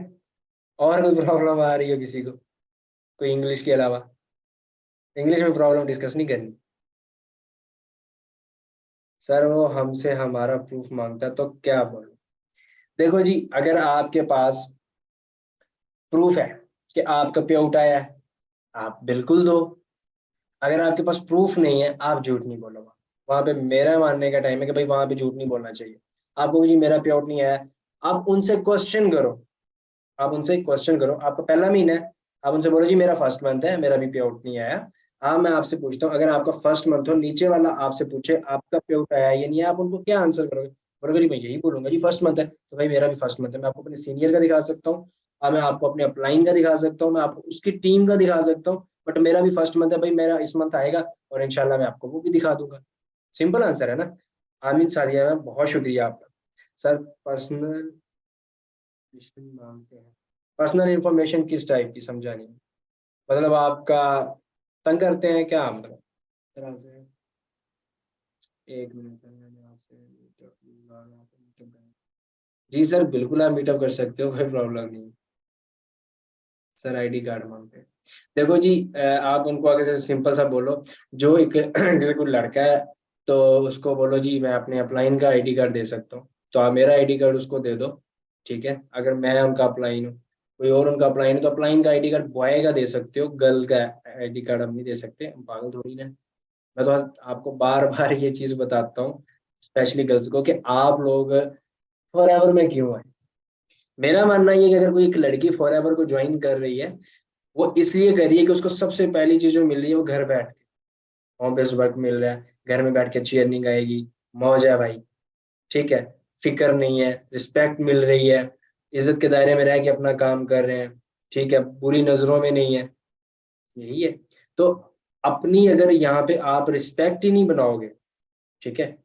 और कोई प्रॉब्लम आ रही हो किसी को, कोई इंग्लिश के अलावा, इंग्लिश में प्रॉब्लम डिस्कस नहीं करनी। सर वो हमसे हमारा प्रूफ मांगता है तो क्या बोलो। देखो जी, अगर आपके पास प्रूफ है कि आपका पे आउट आया है, आप बिल्कुल दो। अगर आपके पास प्रूफ नहीं है, आप झूठ नहीं बोलो। वहां पे मेरा मानने का टाइम है कि भाई वहां पे झूठ नहीं बोलना चाहिए। आपको जी मेरा पे आउट नहीं आया, आप उनसे क्वेश्चन करो, आप उनसे क्वेश्चन करो, आपका पहला महीना है, आप उनसे बोलो जी मेरा फर्स्ट मंथ है, मेरा भी पे आउट नहीं आया। हाँ मैं आपसे पूछता हूँ, अगर आपका फर्स्ट मंथ हो, नीचे वाला आपसे पूछे आपका पे आउट आया है या नहीं है, आप उनको क्या आंसर करोगे? बोलोगे जी मैं यही बोलूंगा जी फर्स्ट मंथ है, तो भाई मेरा भी फर्स्ट मंथ है। मैं आपको अपने सीनियर का दिखा सकता हूँ, मैं आपको अपने अपलाइन का दिखा सकता हूँ, मैं आपको उसकी टीम का दिखा सकता हूँ, बट मेरा भी फर्स्ट मंथ है भाई, मेरा इस मंथ आएगा और इंशाल्लाह मैं आपको वो भी दिखा दूंगा। सिंपल आंसर है ना। आमीन सादिया मैम, बहुत शुक्रिया आपका। सर पर्सनल मांगते हैं, पर्सनल इंफॉर्मेशन किस टाइप की, समझा नहीं। मतलब आपका तंग करते हैं क्या मतलब? तरह से, एक मिनट सर, मैंने आपसे मीटअप करना। जी सर बिल्कुल आप मीटअप कर सकते हो, कोई प्रॉब्लम नहीं। सर आईडी कार्ड मांगते हैं। देखो जी, आप उनको आगे से सिंपल सा बोलो, जो एक जैसे कोई लड़का है तो उसको बोलो जी मैं अपने अपलाइन का आईडी कार्ड दे सकता हूँ, तो आप मेरा आईडी कार्ड उसको दे दो। ठीक है, अगर मैं उनका अपलाइन हूँ, कोई और उनका अपलाइन है, तो अपलाइन का आईडी कार्ड बॉय का दे सकते हो, गर्ल का आईडी कार्ड हम नहीं दे सकते, हम पागल थोड़ी ना। मैं तो आपको बार बार ये चीज बताता हूँ, स्पेशली गर्ल्स को, कि आप लोग फॉर एवर में क्यों है। मेरा मानना ये है कि अगर कोई एक लड़की फॉर एवर को ज्वाइन कर रही है, वो इसलिए कर रही है कि उसको सबसे पहली चीज जो मिल रही है वो घर बैठ के होम बेस्ड वर्क मिल रहा है, घर में बैठ के अच्छी अर्निंग आएगी, मौज है भाई। ठीक है, फिक्र नहीं है, रिस्पेक्ट मिल रही है, इज्जत के दायरे में रह के अपना काम कर रहे हैं। ठीक है, बुरी नजरों में नहीं है, यही है। तो अपनी अगर यहाँ पे आप रिस्पेक्ट ही नहीं बनाओगे, ठीक है,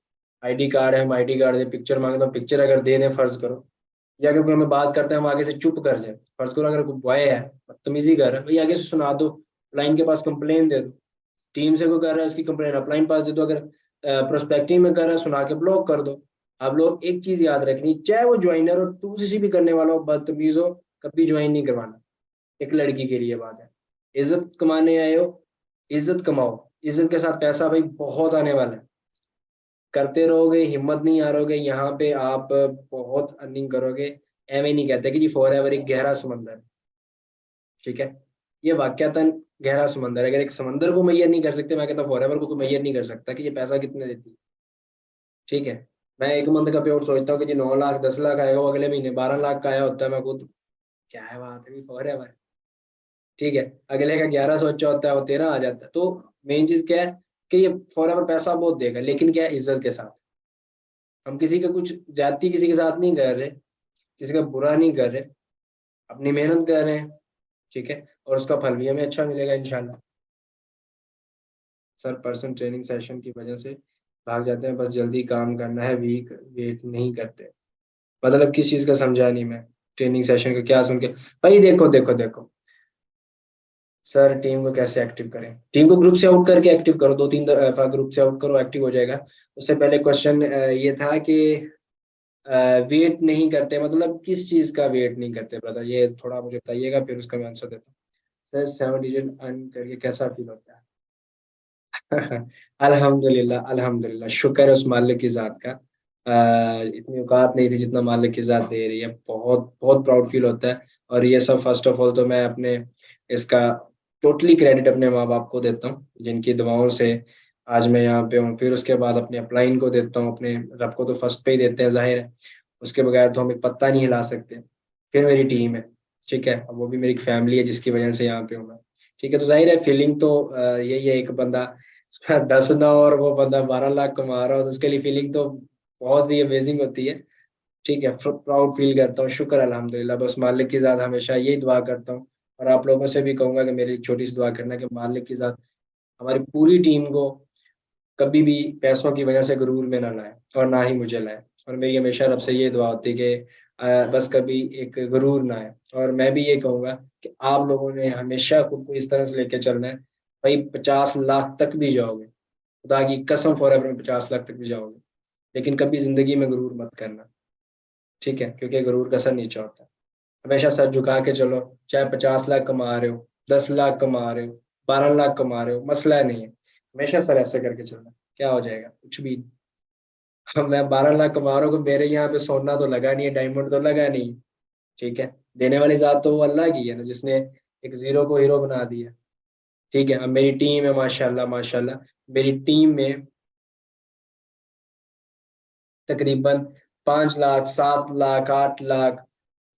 आईडी कार्ड है, हम आईडी कार्ड दे, पिक्चर मांगे तो पिक्चर अगर दे दें फर्ज करो, या अगर कोई हमें बात करते हैं हम आगे से चुप कर जाए, फर्ज करो अगर कोई बॉय है बदतमीजी कर रहा है, भाई आगे से सुना दो, लाइन के पास कंप्लेन दे दो, टीम से कोई कर रहा है उसकी कंप्लेन अपलाइन पास दे दो, अगर प्रोस्पेक्टिंग में कर रहा है सुना के ब्लॉक कर दो। आप लोग एक चीज याद रखनी, चाहे वो ज्वाइनर हो, टू सी भी करने वाला हो, बदतमीज हो, कभी ज्वाइन नहीं करवाना। एक लड़की के लिए बात है, इज्जत कमाने आए हो, इज्जत कमाओ, इज्जत के साथ पैसा भाई बहुत आने वाला है। करते रहोगे, हिम्मत नहीं हारोगे, यहाँ पे आप बहुत अर्निंग करोगे। एवं नहीं कहते कि जी फॉर एवर एक गहरा समंदर है, ठीक है, ये वाक्यतन गहरा समंदर है। अगर एक समंदर को मैयर नहीं कर सकते, मैं कहता फॉर एवर को तो मैयर नहीं कर सकता कि ये पैसा कितने देती है। ठीक है, मैं एक मंथ का पेआउट सोचता हूँ कि जी 9 लाख 10 लाख आएगा, वो अगले महीने 12 लाख का आया होता है, मैं खुद क्या है बात है फॉर एवर। ठीक है, अगले का 11 सोचा होता है, वो 13 आ जाता है। तो मेन चीज क्या है कि ये फॉर एवर पैसा बहुत देगा, लेकिन क्या है, इज्जत के साथ। हम किसी का कुछ जाति किसी के साथ नहीं कर रहे, किसी का बुरा नहीं कर रहे, अपनी मेहनत कर रहे हैं। ठीक है, और उसका फल भी हमें अच्छा मिलेगा इंशाल्लाह। सर पर्सन ट्रेनिंग सेशन की वजह से भाग जाते हैं, बस जल्दी काम करना है, वीक वेट नहीं करते। मतलब किस चीज का समझा नहीं मैं, ट्रेनिंग सेशन का क्या सुन के? भाई देखो देखो देखो, सर टीम को कैसे एक्टिव करें? टीम को ग्रुप से आउट करके एक्टिव करो, 2-3 दफा ग्रुप से आउट करो, एक्टिव हो जाएगा। उससे पहले क्वेश्चन ये था कि वेट नहीं करते, मतलब किस चीज का वेट नहीं करते ब्रदर, ये थोड़ा मुझे बताइएगा, फिर उसका मैं आंसर देता हूँ। सर 7 डिजिट अर्न करके कैसा फील होता है? अल्हम्दुलिल्लाह अल्हम्दुलिल्लाह, शुक्र है उस मालिक की जात का। इतनी औकात नहीं थी जितना मालिक की जात दे रही है, बहुत बहुत प्राउड फील होता है। और ये सब फर्स्ट ऑफ ऑल तो मैं अपने इसका टोटली क्रेडिट अपने माँ बाप को देता हूँ, जिनकी दुआओं से आज मैं यहाँ पे हूँ, फिर उसके बाद अपने अपलाइन को देता हूँ, अपने रब को तो फर्स्ट पे ही देते हैं जाहिर है, उसके बगैर तो हम एक पत्ता नहीं हिला सकते। फिर मेरी टीम है, ठीक है, अब वो भी मेरी फैमिली है जिसकी वजह से यहाँ पे हूँ मैं। ठीक है, तो जाहिर है फीलिंग तो यही है, एक बंदा उसका 10 ना और वो बंदा 12 लाख कमा रहा हो तो उसके लिए फीलिंग तो बहुत ही अमेजिंग होती है। ठीक है, प्राउड फील करता हूँ, शुक्र अल्हम्दुलिल्लाह, बस मालिक की ज़ात हमेशा यही दुआ करता हूँ। और आप लोगों से भी कहूंगा कि मेरी एक छोटी सी दुआ करना कि मालिक की ज़ात हमारी पूरी टीम को कभी भी पैसों की वजह से गुरूर में ना लाए, और ना ही मुझे लाए। और मेरी हमेशा रब से ये दुआ होती है कि बस कभी एक गुरूर ना आए। और मैं भी ये कहूंगा कि आप लोगों ने हमेशा खुद को इस तरह से लेके चलना है, भाई 50 लाख तक भी जाओगे, खुदा की कसम फॉरएवर में 50 लाख तक भी जाओगे, लेकिन कभी जिंदगी में गुरूर मत करना। ठीक है, क्योंकि गुरूर का सर नीचा होता है। हमेशा सर झुका के चलो, चाहे 50 लाख कमा रहे हो, 10 लाख कमा रहे हो, 12 लाख कमा रहे हो, मसला नहीं है, हमेशा सर ऐसे करके चलना, क्या हो जाएगा, कुछ भी। अब मैं 12 लाख कमा रहा हूँ, मेरे यहाँ पे सोना तो लगा नहीं है, डायमंड तो लगा नहीं है। ठीक है, देने वाली जात तो वो अल्लाह की है ना, जिसने एक जीरो को हीरो बना दिया। ठीक है, अब मेरी टीम है माशाल्लाह माशाल्लाह, मेरी टीम में तकरीबन 5 लाख, 7 लाख, 8 लाख,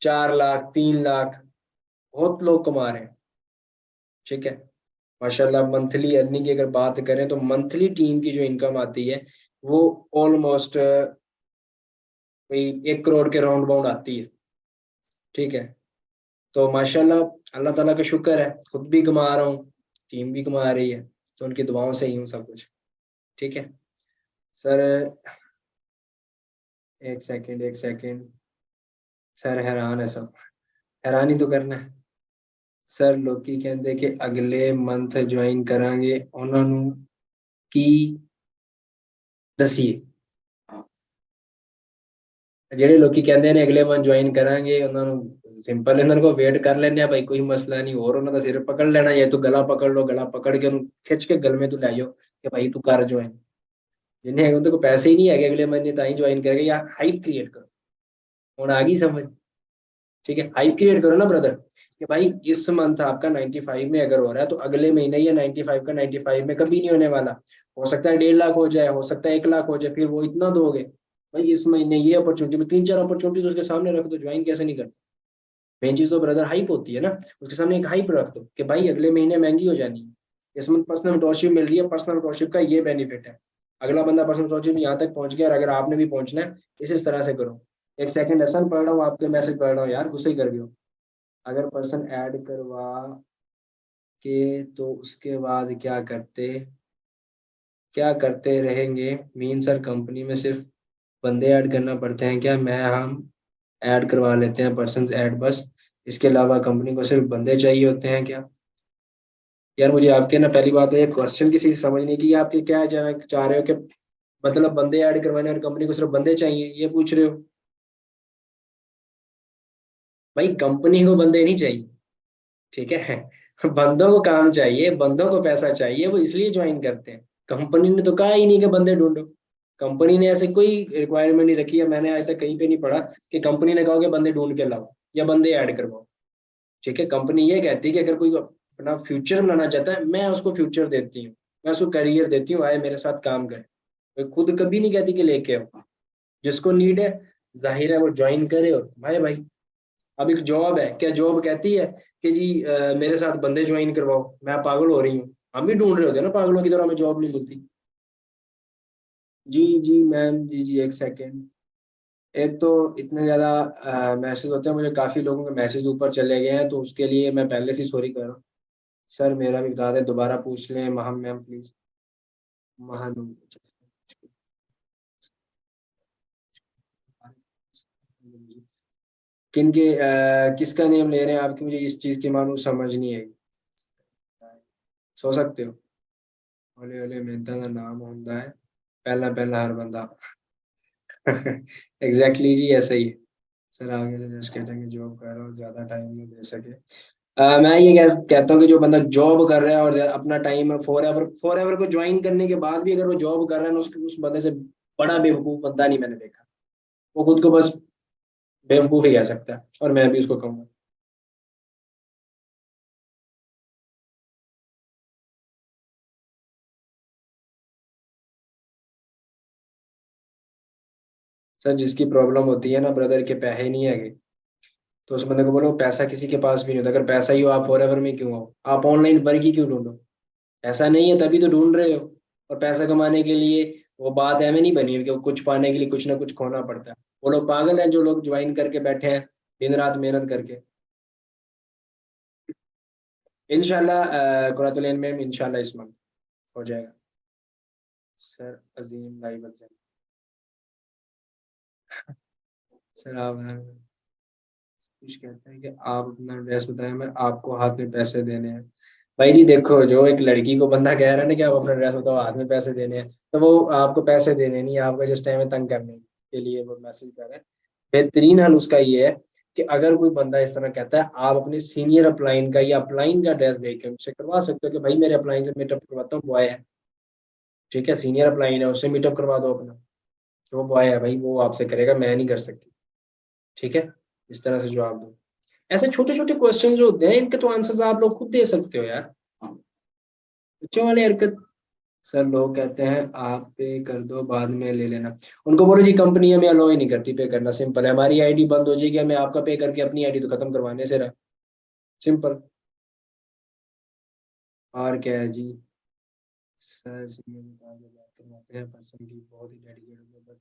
4 लाख, 3 लाख, बहुत लोग कमा रहे हैं। ठीक है, माशाल्लाह मंथली अर्निंग की अगर बात करें तो मंथली टीम की जो इनकम आती है वो ऑलमोस्ट कोई 1 करोड़ के राउंड बाउंड आती है। ठीक है, तो माशाल्लाह अल्लाह ताला का शुक्र है, खुद भी कमा रहा हूँ, टीम भी कमा रही है, तो उनकी दुआओं से ही हूँ सब कुछ। ठीक है सर, एक सेकंड एक सेकंड, सर हैरान है सब, हैरान ही तो करना है। सर लोग की कहते कि अगले मंथ ज्वाइन करांगे उन्होंने की दसिए, ਜਿਹੜੇ ਲੋਕੀ ਕਹਿੰਦੇ ਨੇ ਅਗਲੇ ਮੰਥ ਜੁਆਇਨ ਕਰਾਂਗੇ ਉਹਨਾਂ ਨੂੰ ਸਿੰਪਲ ਇਹਨਾਂ को वेट कर लेने ਆ भाई, कोई मसला नहीं, और ਉਹਨਾਂ ਦਾ ਸਿਰ पकड़ लेना, या तो गला पकड़ लो, गला पकड़ के ਉਹਨੂੰ खिंच के गल में तू ਲੈ जाओ कि भाई तू कर ज्वाइन। जिन्हें है उनके को पैसे ही नहीं है अगले महीने ताई ज्वाइन करेगा, या हाइप क्रिएट करो। ਹੁਣ आ गई समझ। ठीक है, हाइप क्रिएट करो ना ब्रदर, कि भाई इस मंथ आपका 95 में अगर हो रहा है तो अगले महीने या 95 का 95 में कभी नहीं होने वाला। हो सकता है 1.5 लाख हो जाए, हो सकता है 1 लाख हो जाए, फिर वो इतना दोगे। भाई इस महीने ये अपॉर्चुनिटी में 3 4 अपॉर्चुनिटीज उसके सामने रख दो, ज्वाइन कैसे नहीं करते। मेन चीज तो ब्रदर हाइप होती है ना, उसके सामने एक हाइप रख दो कि भाई अगले महीने महंगी हो जानी है, इस मंथ पर्सनल मेंटोरशिप मिल रही है, पर्सनल मेंटोरशिप का ये बेनिफिट है। अगला बंदा पर्सनल मेंटोरशिप में यहाँ तक पहुंच गया, और अगर आपने भी पहुंचना है इस तरह से करो। एक सेकंड एहसान पढ़ रहा हूँ, आपके मैसेज पढ़ रहा हूँ यार, गुस्से ही कर गए हो। अगर पर्सन ऐड करवा के तो उसके बाद क्या करते रहेंगे, मीन सर कंपनी में सिर्फ बंदे ऐड करना पड़ते हैं क्या, मैं हम ऐड करवा लेते हैं पर्सन ऐड बस, इसके अलावा कंपनी को सिर्फ बंदे चाहिए होते हैं क्या। यार मुझे आपके ना पहली बात तो ये क्वेश्चन किसी से समझ नहीं की, आपके क्या चाह रहे हो कि मतलब बंदे ऐड करवाने और कंपनी को सिर्फ बंदे चाहिए ये पूछ रहे हो। भाई कंपनी को बंदे नहीं चाहिए, ठीक है, बंदों को काम चाहिए, बंदों को पैसा चाहिए, वो इसलिए ज्वाइन करते हैं। कंपनी ने तो कहा ही नहीं कि बंदे ढूंढो, कंपनी ने ऐसे कोई रिक्वायरमेंट नहीं रखी है, मैंने आज तक कहीं पे नहीं पढ़ा कि कंपनी ने कहा कि बंदे ढूंढ के लाओ या बंदे ऐड करवाओ। ठीक है, कंपनी ये कहती है कि अगर कोई अपना फ्यूचर बनाना चाहता है मैं उसको फ्यूचर देती हूँ, मैं उसको करियर देती हूँ, आए मेरे साथ काम करे। मैं खुद कभी नहीं कहती कि लेके आओ, जिसको नीड है जाहिर है वो ज्वाइन करे। और भाई भाई अब एक जॉब है, क्या जॉब कहती है कि जी मेरे साथ बंदे ज्वाइन करवाओ, मैं पागल हो रही हूँ। हम भी ढूंढ रहे होते हैं ना पागलों की तरह, हमें जॉब नहीं मिलती। जी जी मैम, जी जी एक सेकेंड। एक तो इतने ज्यादा मैसेज होते हैं, मुझे काफी लोगों के मैसेज ऊपर चले गए हैं, तो उसके लिए मैं पहले से सॉरी कर रहा हूँ। सर मेरा भी बता दें, दोबारा पूछ लें महम मैम प्लीज। महानूम किसका नेम ले रहे हैं आपकी, मुझे इस चीज की मालूम समझ नहीं है। सो सकते हो, हौले हौले मेहनत का नाम होता है, पहला पहला हर बंदा। एग्जैक्टली जी ऐसा ही है। सर आगे से जस्ट कहते हैं कि जॉब कर रहा हूँ, ज्यादा टाइम नहीं दे सके। मैं ये कहता हूँ कि जो बंदा जॉब कर रहा है और अपना टाइम फॉर एवर को ज्वाइन करने के बाद भी अगर वो जॉब कर रहा है ना, उस बंदे से बड़ा बेवकूफ बंदा नहीं मैंने देखा। वो खुद को बस बेवकूफ ही कह सकता है, और मैं भी उसको कहूंगा। सर जिसकी प्रॉब्लम होती है ना ब्रदर के पैसे नहीं है, तो उस बंदे को बोलो पैसा किसी के पास भी नहीं होता। अगर पैसा ही हो आप फॉर एवर में क्यों हो, आप ऑनलाइन वर्क ही क्यों ढूंढो? ऐसा नहीं है तभी तो ढूंढ रहे हो। और पैसा कमाने के लिए वो बात एवं नहीं बनी है कि कुछ पाने के लिए कुछ ना कुछ खोना पड़ता है। वो लोग पागल हैं जो लोग ज्वाइन करके बैठे हैं दिन रात मेहनत करके। इंशाल्लाह कुरातुल इल्म में इंशाल्लाह इस मंथ हो जाएगा। सर अजीम लाइव वर्जन। सर आप कुछ कहते हैं कि आप अपना एड्रेस बताएं, मैं आपको हाथ में पैसे देने हैं। भाई जी देखो, जो एक लड़की को बंदा कह रहा है ना कि आप अपना एड्रेस बताओ हाथ में पैसे देने हैं, तो वो आपको पैसे देने नहीं, आपका जिस टाइम में तंग करने के लिए वो मैसेज कर रहे हैं। बेहतरीन हल उसका ये है कि अगर कोई बंदा इस तरह कहता है, आप अपने सीनियर अपलाइन का या अपलाइन का एड्रेस देके उनसे करवा सकते हो कि भाई मेरे अपलाइन से मीटअप करवाता हूँ, बॉय है, ठीक है, सीनियर अपलाइन है, उससे मीटअप करवा दो अपना। तो वो बॉय है भाई, वो आपसे करेगा, मैं नहीं कर सकती। ठीक है, इस तरह से जवाब दो। ऐसे छोटे छोटे क्वेश्चन जो होते हैं इनके तो आंसर्स आप लोग खुद दे सकते हो यार, बच्चों वाली हरकत। सर लोग कहते हैं आप पे कर दो बाद में ले लेना। उनको बोलो जी कंपनी हमें अलो ही नहीं करती पे करना, सिंपल है, हमारी आईडी बंद हो जाएगी, हमें आपका पे करके अपनी आईडी तो खत्म करवाने से रहा, सिंपल। और क्या है जी। सर जी ये आगे बात करवाते हैं पर्सन की बहुत ही डेडिकेटेड, बट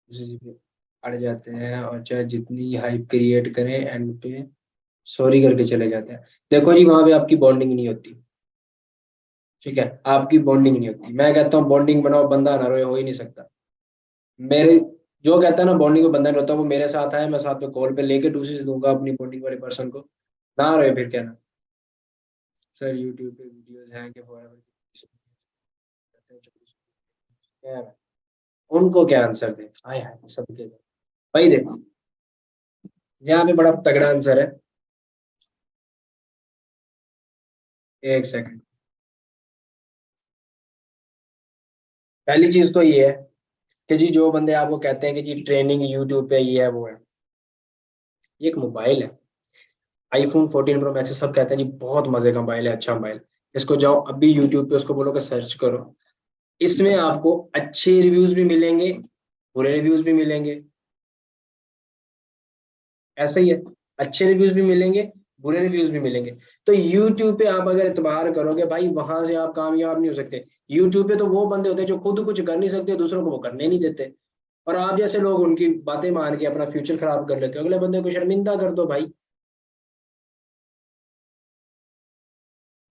उसी चीज़ पे अड़ जाते हैं और चाहे जितनी हाइप क्रिएट करें एंड पे सॉरी करके चले जाते हैं। देखो जी वहां पे आपकी बॉन्डिंग नहीं होती, ठीक है, आपकी बॉन्डिंग नहीं होती। मैं कहता हूँ बॉन्डिंग बनाओ, बंदा ना रोए, हो ही नहीं सकता। मेरे जो कहता है ना बॉन्डिंग में बंदा नहीं होता, वो मेरे साथ आए, मैं साथ में कॉल पे लेके दूसरी से दूंगा अपनी बॉन्डिंग वाले पर्सन को, ना रोए फिर कहना। सर यूट्यूब पे वीडियोस हैं कि फॉरएवर क्या है, उनको क्या आंसर दे, हाय हाय सबके दे। भाई देखो यहाँ पे बड़ा तगड़ा आंसर है। एक सेकंड। पहली चीज तो ये है कि जी जो बंदे आपको कहते हैं कि जी ट्रेनिंग यूट्यूब पे ये है वो है, ये एक मोबाइल है, आईफोन 14 प्रो मैक्स, सब कहते हैं जी बहुत मजे का मोबाइल है, अच्छा मोबाइल। इसको जाओ अभी यूट्यूब पे उसको बोलो कि सर्च करो, इसमें आपको अच्छे रिव्यूज भी मिलेंगे, बुरे रिव्यूज भी मिलेंगे। ऐसा ही है, अच्छे रिव्यूज भी मिलेंगे, बुरे रिव्यूज भी मिलेंगे। तो यूट्यूब पे आप अगर इतबार करोगे भाई, वहां से आप कामयाब नहीं हो सकते। यूट्यूब पे तो वो बंदे होते हैं जो खुद कुछ कर नहीं सकते, दूसरों को वो करने नहीं देते। और आप जैसे लोग उनकी बातें मान के अपना फ्यूचर खराब कर लेते हो, अगले बंदे को शर्मिंदा कर दो भाई,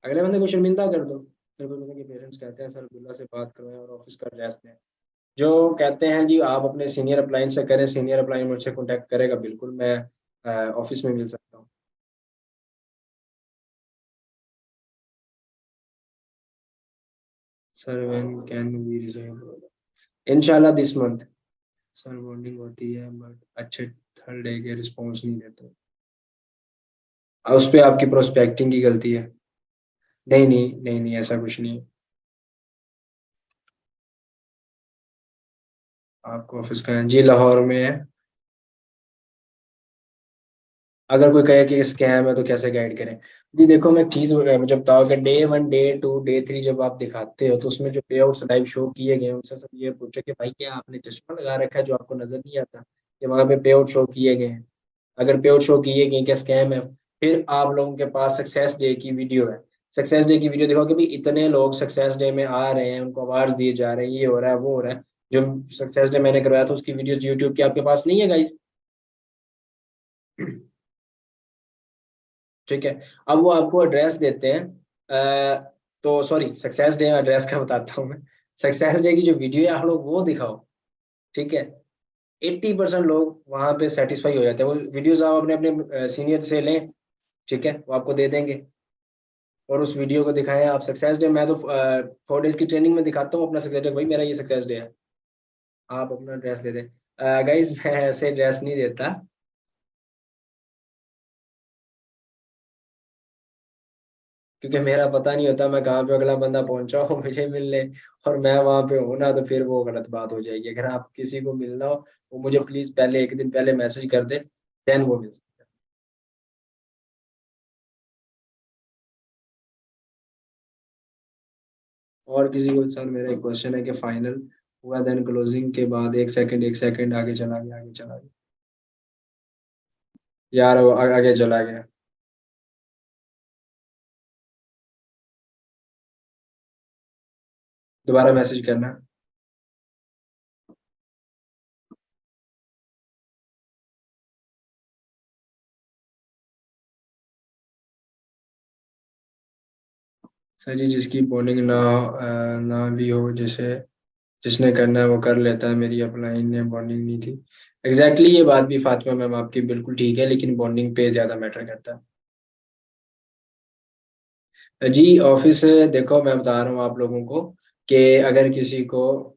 अगले बंदे को शर्मिंदा कर दो। फिर वो बंदे के पेरेंट्स कहते हैं सर अब्दुल्ला से बात करवाएं और ऑफिस का एड्रेस दें। जो कहते हैं जी आप अपने सीनियर अपलाइन से करें, सीनियर अपलाइन मुझसे कॉन्टैक्ट करेगा, बिल्कुल मैं ऑफिस में मिल सकता हूँ। Sir when can we resume? इंशाल्लाह दिस मंथ। सर बॉन्डिंग होती है बट अच्छे थर्ड डे के रिस्पॉन्स नहीं देते, उस पे आपकी प्रोस्पेक्टिंग की गलती है। नहीं नहीं नहीं नहीं, ऐसा कुछ नहीं है। आपको ऑफिस का है जी, लाहौर में है। अगर कोई कहे कि स्कैम है तो कैसे गाइड करें? जी देखो मैं एक चीज मुझे बताओ कि डे 1 डे 2 डे 3 जब आप दिखाते हो तो उसमें जो पे आउट्स लाइव शो किए गए हैं, उनसे सब ये पूछो कि भाई क्या आपने चश्मा लगा रखा है जो आपको नजर नहीं आता कि वहां पे पे आउट शो किए गए हैं? अगर पे आउट शो किए गए क्या स्कैम है? फिर आप लोगों के पास सक्सेस डे की वीडियो है, सक्सेस डे की वीडियो दिखाओ कि भाई इतने लोग सक्सेस डे में आ रहे हैं, उनको अवार्ड दिए जा रहे हैं, ये हो रहा है वो हो रहा है। जो सक्सेस डे मैंने करवाया था उसकी वीडियोस यूट्यूब की आपके पास नहीं है गाइस? ठीक है। अब वो आपको एड्रेस देते हैं, तो सॉरी सक्सेस डे एड्रेस का बताता हूँ मैं। सक्सेस डे की जो वीडियो है आप लोग वो दिखाओ, ठीक है। 80% लोग वहां पे सेटिस्फाई हो जाते हैं, वो वीडियोस आप अपने अपने सीनियर से लें, ठीक है, वो आपको दे देंगे। और उस वीडियो को दिखाएं आप सक्सेस डे, मैं तो 4 डेज की ट्रेनिंग में दिखाता हूँ अपना सक्सेस डे, भाई मेरा ये सक्सेस डे है, आप अपना एड्रेस दे दें। गाइस मैं ऐसे एड्रेस नहीं देता, क्योंकि मेरा पता नहीं होता मैं कहाँ पे अगला बंदा पहुंचा हो मुझे मिलने, और मैं वहां पे हूं ना, तो फिर वो गलत बात हो जाएगी। अगर आप किसी को मिलना हो वो मुझे प्लीज पहले एक दिन पहले मैसेज कर दे, देन वो मिल सकता है। और किसी को सर मेरा एक क्वेश्चन है कि फाइनल हुआ, देन क्लोजिंग के बाद 1 सेकंड आगे चला गया, आगे चला गया। यार वो आगे चला गया। दोबारा मैसेज करना। सर जी, जिसकी बॉन्डिंग ना भी हो, जिसे जिसने करना है वो कर लेता है, मेरी अपलाइन ने बॉन्डिंग नहीं थी। एग्जैक्टली ये बात भी फातिमा मैम आपकी बिल्कुल ठीक है, लेकिन बॉन्डिंग पे ज़्यादा मैटर करता है जी। ऑफिस से देखो, मैं बता रहा हूँ आप लोगों को कि अगर किसी को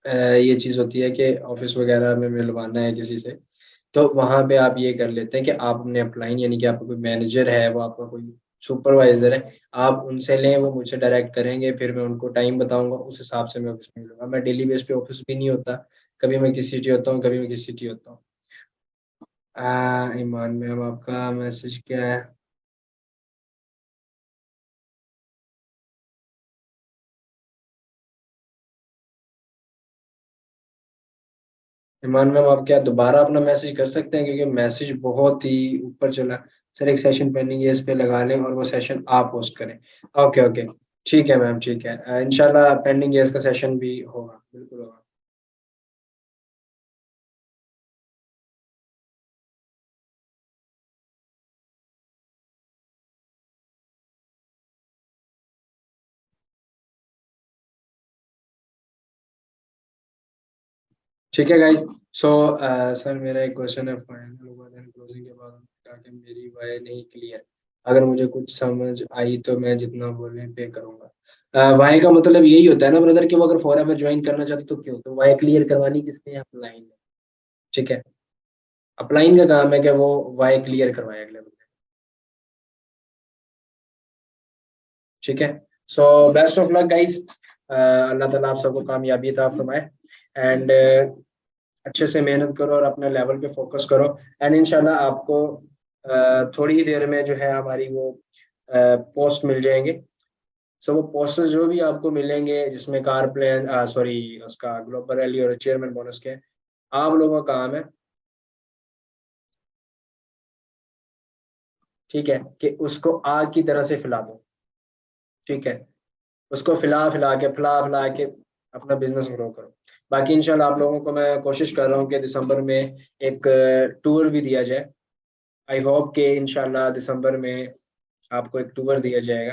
ये चीज़ होती है कि ऑफिस वगैरह में मिलवाना है किसी से, तो वहाँ पे आप ये कर लेते हैं कि आप अपने अपलाइन, यानी कि आपका कोई मैनेजर है, वो आपका कोई सुपरवाइजर है, आप उनसे लें, वो मुझसे डायरेक्ट करेंगे, फिर मैं उनको टाइम बताऊंगा, उस हिसाब से मैं ऑफिस में मिलूंगा। मैं डेली बेस पे ऑफिस भी नहीं होता, कभी मैं किसी सिटी होता हूँ, कभी मैं किसी सिटी होता हूँ। ईमान मैम, आपका मैसेज क्या है? ईमान मैम, आप क्या दोबारा अपना मैसेज कर सकते हैं, क्योंकि मैसेज बहुत ही ऊपर चला। सर एक सेशन पेंडिंग है, इस पे लगा लें और वो सेशन आप होस्ट करें। ओके ओके, ठीक है मैम, ठीक है। इंशाल्लाह पेंडिंग है इसका सेशन भी होगा, बिल्कुल होगा। ठीक है गाइस। सो सर, मेरा एक क्वेश्चन है, फाइनल हुआ देन क्लोजिंग के बाद उन्होंने कहा कि मेरी वाई नहीं क्लियर, अगर मुझे कुछ समझ आई तो मैं जितना बोले पे करूंगा। वाई का मतलब यही होता है ना ब्रदर, कि वो अगर फॉर एवर ज्वाइन करना चाहते तो क्यों, तो वाई क्लियर करवानी किसने है? अपलाइन ने। ठीक है, अपलाइन का काम है कि वो वाई क्लियर करवाए अगले बंदे। ठीक है। So best of luck guys, अल्लाह ताला आप सबको कामयाबी अता फरमाए। एंड अच्छे से मेहनत करो और अपने लेवल पे फोकस करो। एंड इंशाल्लाह आपको थोड़ी ही देर में जो है हमारी वो पोस्ट मिल जाएंगे। सो वो पोस्टर्स जो भी आपको मिलेंगे, जिसमें कार प्लान, सॉरी, उसका ग्लोबल रैली और चेयरमैन बोनस के, आप लोगों का काम है, ठीक है, कि उसको आग की तरह से फैला दो। ठीक है, उसको फैला फैला के अपना बिजनेस ग्रो करो। बाकी इंशाल्लाह आप लोगों को मैं कोशिश कर रहा हूँ कि दिसंबर में एक टूर भी दिया जाए। आई होप कि इंशाल्लाह दिसंबर में आपको एक टूर दिया जाएगा।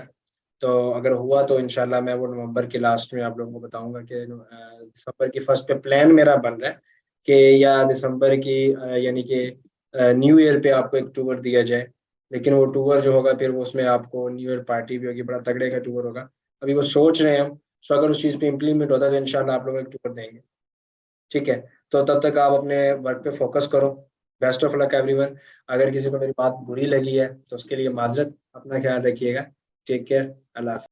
तो अगर हुआ तो इंशाल्लाह मैं वो नवंबर के लास्ट में आप लोगों को बताऊंगा कि दिसंबर की फर्स्ट पे प्लान मेरा बन रहा है कि या दिसंबर की यानी कि न्यू ईयर पे आपको एक टूर दिया जाए। लेकिन वो टूर जो होगा, फिर वो उसमें आपको न्यू ईयर पार्टी भी होगी, बड़ा तगड़े का टूर होगा। अभी वो सोच रहे हैं हम। सो अगर उस चीज़ पे इम्प्लीमेंट होता है तो इंशाल्लाह आप लोग एक टूर देंगे। ठीक है। तो तब तक आप अपने वर्क पे फोकस करो। Best of luck everyone. अगर किसी को मेरी बात बुरी लगी है तो उसके लिए माजरत, अपना ख्याल रखिएगा। टेक केयर, अल्लाह हाफ़िज़।